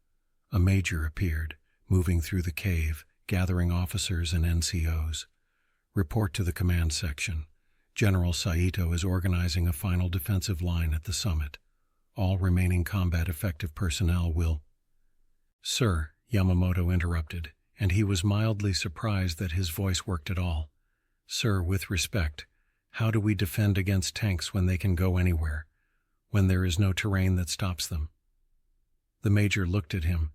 A major appeared, moving through the cave, gathering officers and NCOs. "Report to the command section. General Saito is organizing a final defensive line at the summit. All remaining combat-effective personnel will—" "Sir," Yamamoto interrupted, and he was mildly surprised that his voice worked at all. "Sir, with respect, how do we defend against tanks when they can go anywhere, when there is no terrain that stops them?" The major looked at him,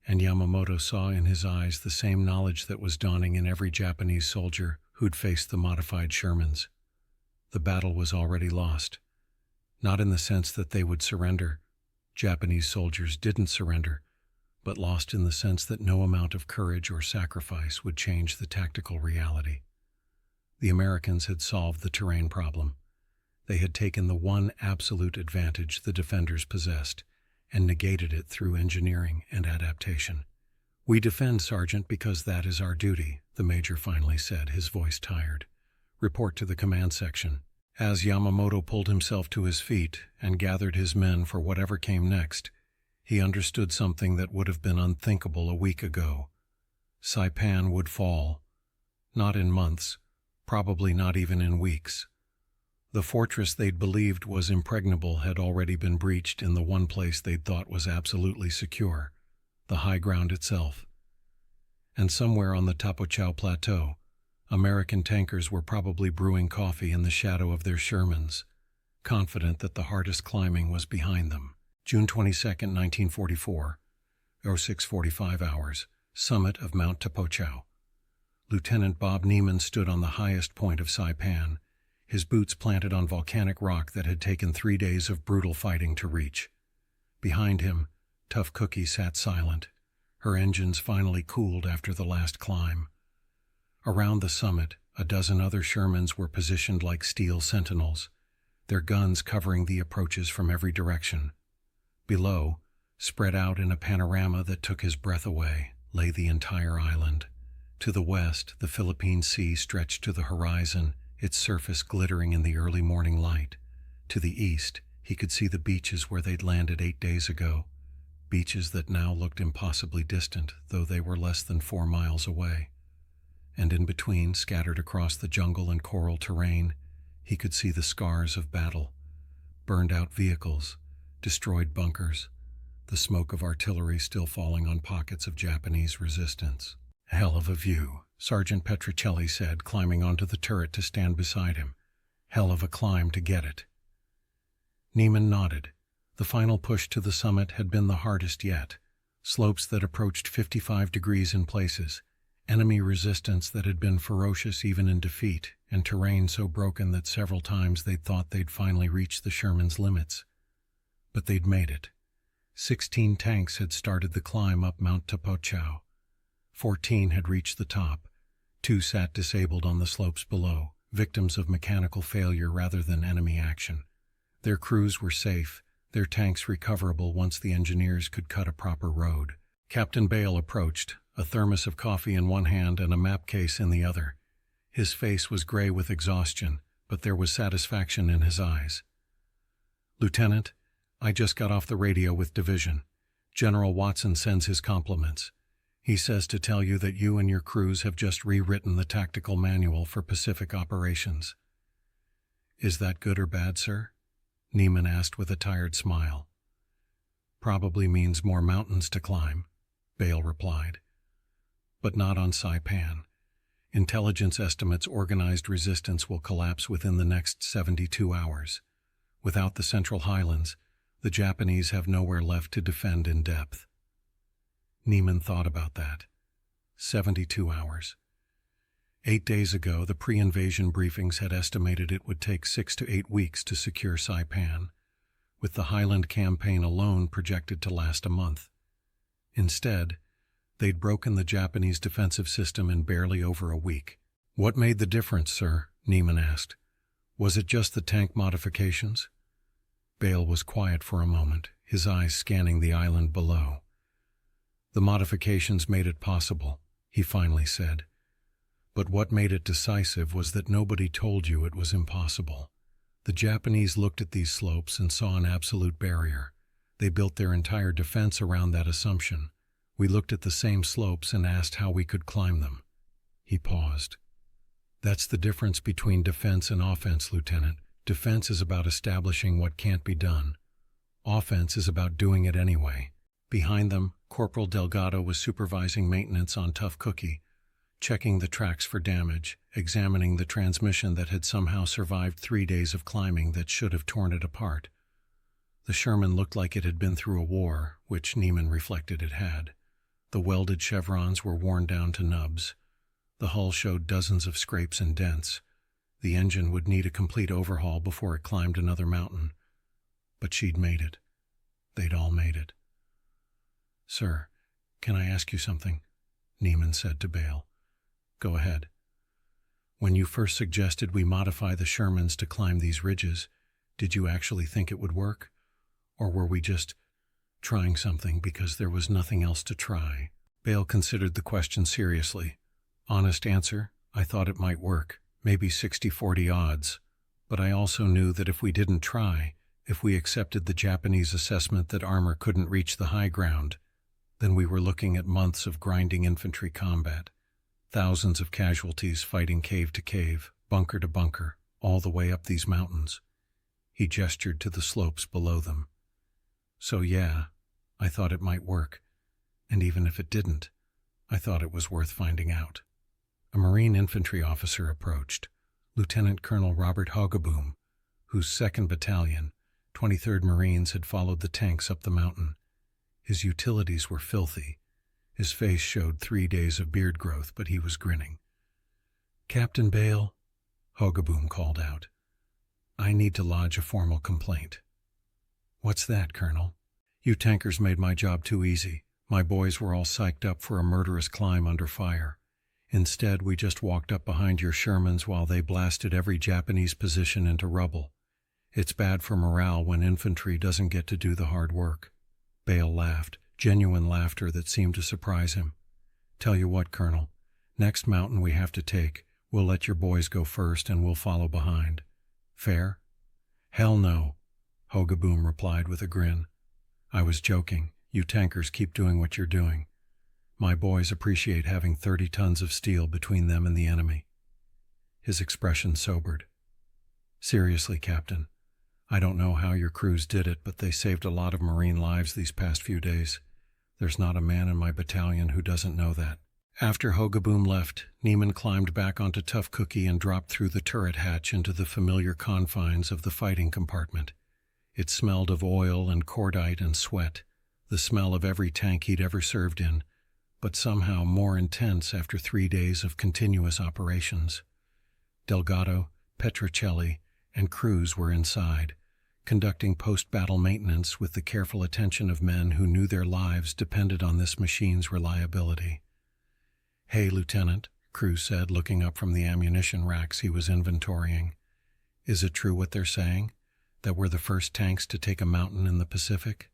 and Yamamoto saw in his eyes the same knowledge that was dawning in every Japanese soldier who'd faced the modified Shermans. The battle was already lost. Not in the sense that they would surrender. Japanese soldiers didn't surrender, but lost in the sense that no amount of courage or sacrifice would change the tactical reality. The Americans had solved the terrain problem. They had taken the one absolute advantage the defenders possessed and negated it through engineering and adaptation. "We defend, Sergeant, because that is our duty," the major finally said, his voice tired. "Report to the command section." As Yamamoto pulled himself to his feet and gathered his men for whatever came next, he understood something that would have been unthinkable a week ago. Saipan would fall. Not in months, probably not even in weeks. The fortress they'd believed was impregnable had already been breached in the one place they'd thought was absolutely secure, the high ground itself. And somewhere on the Tapochau Plateau, American tankers were probably brewing coffee in the shadow of their Shermans, confident that the hardest climbing was behind them. June 22, 1944, 06:45 hours, summit of Mount Tapochau. Lieutenant Bob Neiman stood on the highest point of Saipan, his boots planted on volcanic rock that had taken 3 days of brutal fighting to reach. Behind him, Tough Cookie sat silent, her engines finally cooled after the last climb. Around the summit, a dozen other Shermans were positioned like steel sentinels, their guns covering the approaches from every direction. Below, spread out in a panorama that took his breath away, lay the entire island. To the west, the Philippine Sea stretched to the horizon, its surface glittering in the early morning light. To the east, he could see the beaches where they'd landed 8 days ago, beaches that now looked impossibly distant, though they were less than 4 miles away. And in between, scattered across the jungle and coral terrain, he could see the scars of battle, burned-out vehicles, destroyed bunkers, the smoke of artillery still falling on pockets of Japanese resistance. "Hell of a view," Sergeant Petricelli said, climbing onto the turret to stand beside him. "Hell of a climb to get it." Neiman nodded. The final push to the summit had been the hardest yet. Slopes that approached 55 degrees in places, enemy resistance that had been ferocious even in defeat, and terrain so broken that several times they'd thought they'd finally reached the Sherman's limits. But they'd made it. 16 tanks had started the climb up Mount Tapochau. 14 had reached the top. 2 sat disabled on the slopes below, victims of mechanical failure rather than enemy action. Their crews were safe, their tanks recoverable once the engineers could cut a proper road. Captain Bale approached, a thermos of coffee in one hand and a map case in the other. His face was gray with exhaustion, but there was satisfaction in his eyes. "Lieutenant, I just got off the radio with Division. General Watson sends his compliments. He says to tell you that you and your crews have just rewritten the tactical manual for Pacific operations." "Is that good or bad, sir?" Neiman asked with a tired smile. "Probably means more mountains to climb," Bale replied. "But not on Saipan. Intelligence estimates organized resistance will collapse within the next 72 hours. Without the Central Highlands, the Japanese have nowhere left to defend in depth." Neiman thought about that. 72 hours. 8 days ago, the pre-invasion briefings had estimated it would take 6 to 8 weeks to secure Saipan. with the Highland campaign alone projected to last a month. Instead, they'd broken the Japanese defensive system in barely over a week. "What made the difference, sir?" Neiman asked. "Was it just the tank modifications?" Bale was quiet for a moment, his eyes scanning the island below. "The modifications made it possible," he finally said. "But what made it decisive was that nobody told you it was impossible. The Japanese looked at these slopes and saw an absolute barrier. They built their entire defense around that assumption. We looked at the same slopes and asked how we could climb them." He paused. "That's the difference between defense and offense, Lieutenant. Defense is about establishing what can't be done. Offense is about doing it anyway." Behind them, Corporal Delgado was supervising maintenance on Tough Cookie, checking the tracks for damage, examining the transmission that had somehow survived 3 days of climbing that should have torn it apart. The Sherman looked like it had been through a war, which Neiman reflected it had. The welded chevrons were worn down to nubs. The hull showed dozens of scrapes and dents. The engine would need a complete overhaul before it climbed another mountain. But she'd made it. They'd all made it. "Sir, can I ask you something?" Neiman said to Bale. "Go ahead." "When you first suggested we modify the Shermans to climb these ridges, did you actually think it would work? Or were we just trying something because there was nothing else to try?" Bale considered the question seriously. "Honest answer, I thought it might work, maybe 60-40 odds. But I also knew that if we didn't try, if we accepted the Japanese assessment that armor couldn't reach the high ground, then we were looking at months of grinding infantry combat. Thousands of casualties fighting cave to cave, bunker to bunker, all the way up these mountains." He gestured to the slopes below them. "So yeah, I thought it might work. And even if it didn't, I thought it was worth finding out." A Marine infantry officer approached, Lieutenant Colonel Robert Hogeboom, whose 2nd Battalion, 23rd Marines, had followed the tanks up the mountain. His utilities were filthy. His face showed 3 days of beard growth, but he was grinning. "Captain Bale," Hogeboom called out, "I need to lodge a formal complaint." "What's that, Colonel?" "You tankers made my job too easy. My boys were all psyched up for a murderous climb under fire. Instead, we just walked up behind your Shermans while they blasted every Japanese position into rubble. It's bad for morale when infantry doesn't get to do the hard work." Bale laughed, genuine laughter that seemed to surprise him. "Tell you what, Colonel, next mountain we have to take, we'll let your boys go first and we'll follow behind. Fair?" "Hell no," Hogeboom replied with a grin. "I was joking. You tankers keep doing what you're doing. My boys appreciate having 30 tons of steel between them and the enemy." His expression sobered. "Seriously, Captain, I don't know how your crews did it, but they saved a lot of Marine lives these past few days. There's not a man in my battalion who doesn't know that." After Hogeboom left, Neiman climbed back onto Tough Cookie and dropped through the turret hatch into the familiar confines of the fighting compartment. It smelled of oil and cordite and sweat, the smell of every tank he'd ever served in, but somehow more intense after 3 days of continuous operations. Delgado, Petrocelli, and crews were inside, conducting post-battle maintenance with the careful attention of men who knew their lives depended on this machine's reliability. "Hey, Lieutenant," Cruz said, looking up from the ammunition racks he was inventorying. "Is it true what they're saying, that we're the first tanks to take a mountain in the Pacific?"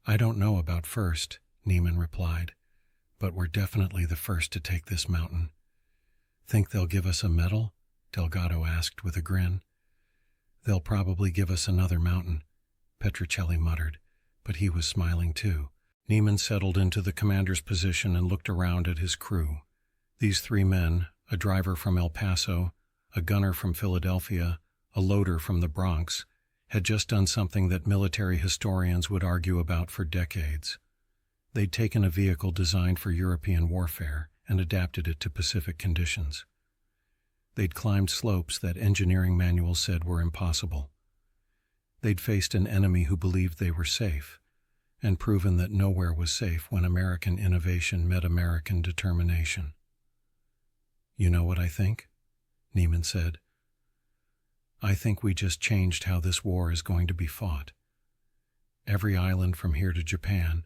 "I don't know about first," Neiman replied, "but we're definitely the first to take this mountain." "Think they'll give us a medal?" Delgado asked with a grin. "They'll probably give us another mountain," Petrocelli muttered, but he was smiling too. Neiman settled into the commander's position and looked around at his crew. These 3 men, a driver from El Paso, a gunner from Philadelphia, a loader from the Bronx, had just done something that military historians would argue about for decades. They'd taken a vehicle designed for European warfare and adapted it to Pacific conditions. They'd climbed slopes that engineering manuals said were impossible. They'd faced an enemy who believed they were safe, and proven that nowhere was safe when American innovation met American determination. "You know what I think?" Neiman said. I think we just changed how this war is going to be fought. Every island from here to Japan,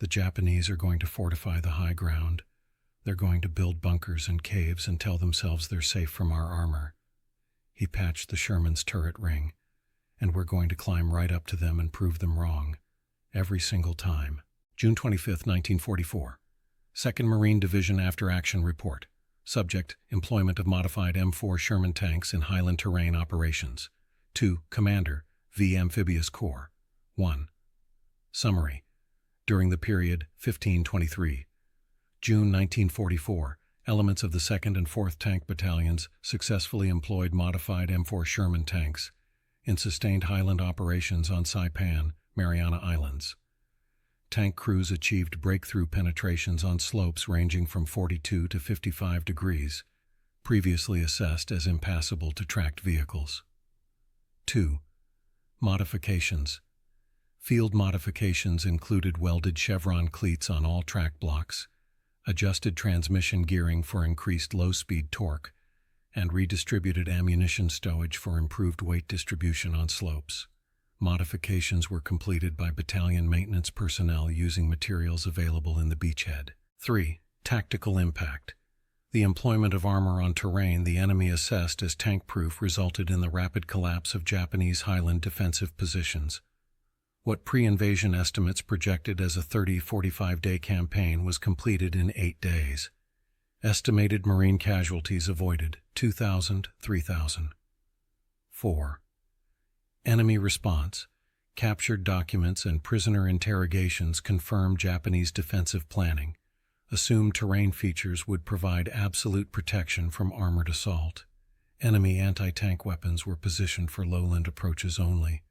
the Japanese are going to fortify the high ground. They're going to build bunkers and caves and tell themselves they're safe from our armor. He patched the Sherman's turret ring, and we're going to climb right up to them and prove them wrong. Every single time. June 25, 1944. 2nd Marine Division After Action Report. Subject, employment of modified M4 Sherman tanks in highland terrain operations. 2. Commander, V. Amphibious Corps. 1. Summary. During the period 1523, June 1944, elements of the 2nd and 4th Tank Battalions successfully employed modified M4 Sherman tanks in sustained highland operations on Saipan, Mariana Islands. Tank crews achieved breakthrough penetrations on slopes ranging from 42 to 55 degrees, previously assessed as impassable to tracked vehicles. 2. Modifications. Field modifications included welded chevron cleats on all track blocks, adjusted transmission gearing for increased low-speed torque, and redistributed ammunition stowage for improved weight distribution on slopes. Modifications were completed by battalion maintenance personnel using materials available in the beachhead. 3. Tactical impact. The employment of armor on terrain the enemy assessed as tank-proof resulted in the rapid collapse of Japanese highland defensive positions. What pre-invasion estimates projected as a 30-45-day campaign was completed in 8 days. Estimated Marine casualties avoided, 2,000, 3,000. 4. Enemy response. Captured documents and prisoner interrogations confirmed Japanese defensive planning. Assumed terrain features would provide absolute protection from armored assault. Enemy anti-tank weapons were positioned for lowland approaches only.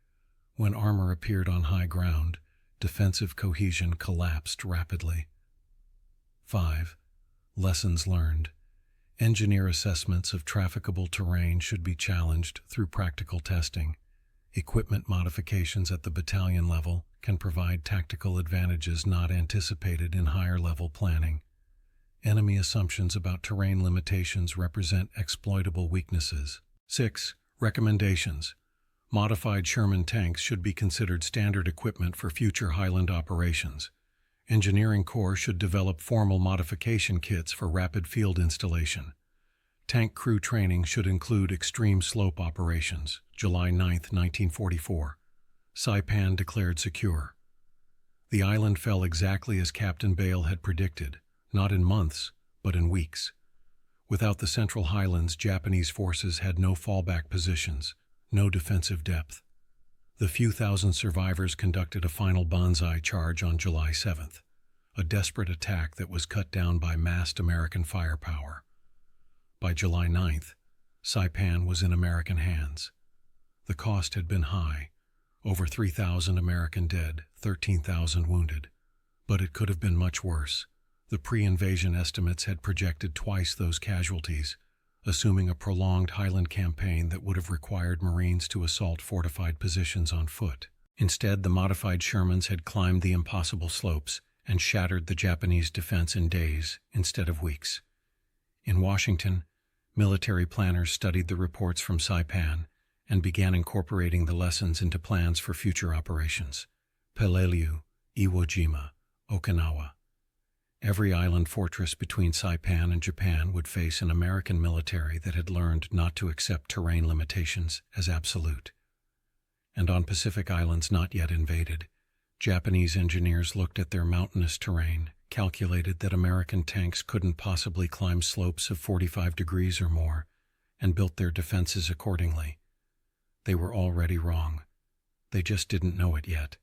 When armor appeared on high ground, defensive cohesion collapsed rapidly. 5. Lessons learned. Engineer assessments of trafficable terrain should be challenged through practical testing. Equipment modifications at the battalion level can provide tactical advantages not anticipated in higher-level planning. Enemy assumptions about terrain limitations represent exploitable weaknesses. 6. Recommendations. Modified Sherman tanks should be considered standard equipment for future highland operations. Engineering Corps should develop formal modification kits for rapid field installation. Tank crew training should include extreme slope operations. July 9, 1944. Saipan declared secure. The island fell exactly as Captain Bale had predicted, not in months, but in weeks. Without the Central Highlands, Japanese forces had no fallback positions, no defensive depth. The few thousand survivors conducted a final banzai charge on July 7th, a desperate attack that was cut down by massed American firepower. By July 9th, Saipan was in American hands. The cost had been high, over 3,000 American dead, 13,000 wounded. But it could have been much worse. The pre-invasion estimates had projected twice those casualties, assuming a prolonged Highland campaign that would have required Marines to assault fortified positions on foot. Instead, the modified Shermans had climbed the impossible slopes and shattered the Japanese defense in days instead of weeks. In Washington, military planners studied the reports from Saipan and began incorporating the lessons into plans for future operations. Peleliu, Iwo Jima, Okinawa. Every island fortress between Saipan and Japan would face an American military that had learned not to accept terrain limitations as absolute. And on Pacific islands not yet invaded, Japanese engineers looked at their mountainous terrain, calculated that American tanks couldn't possibly climb slopes of 45 degrees or more, and built their defenses accordingly. They were already wrong. They just didn't know it yet.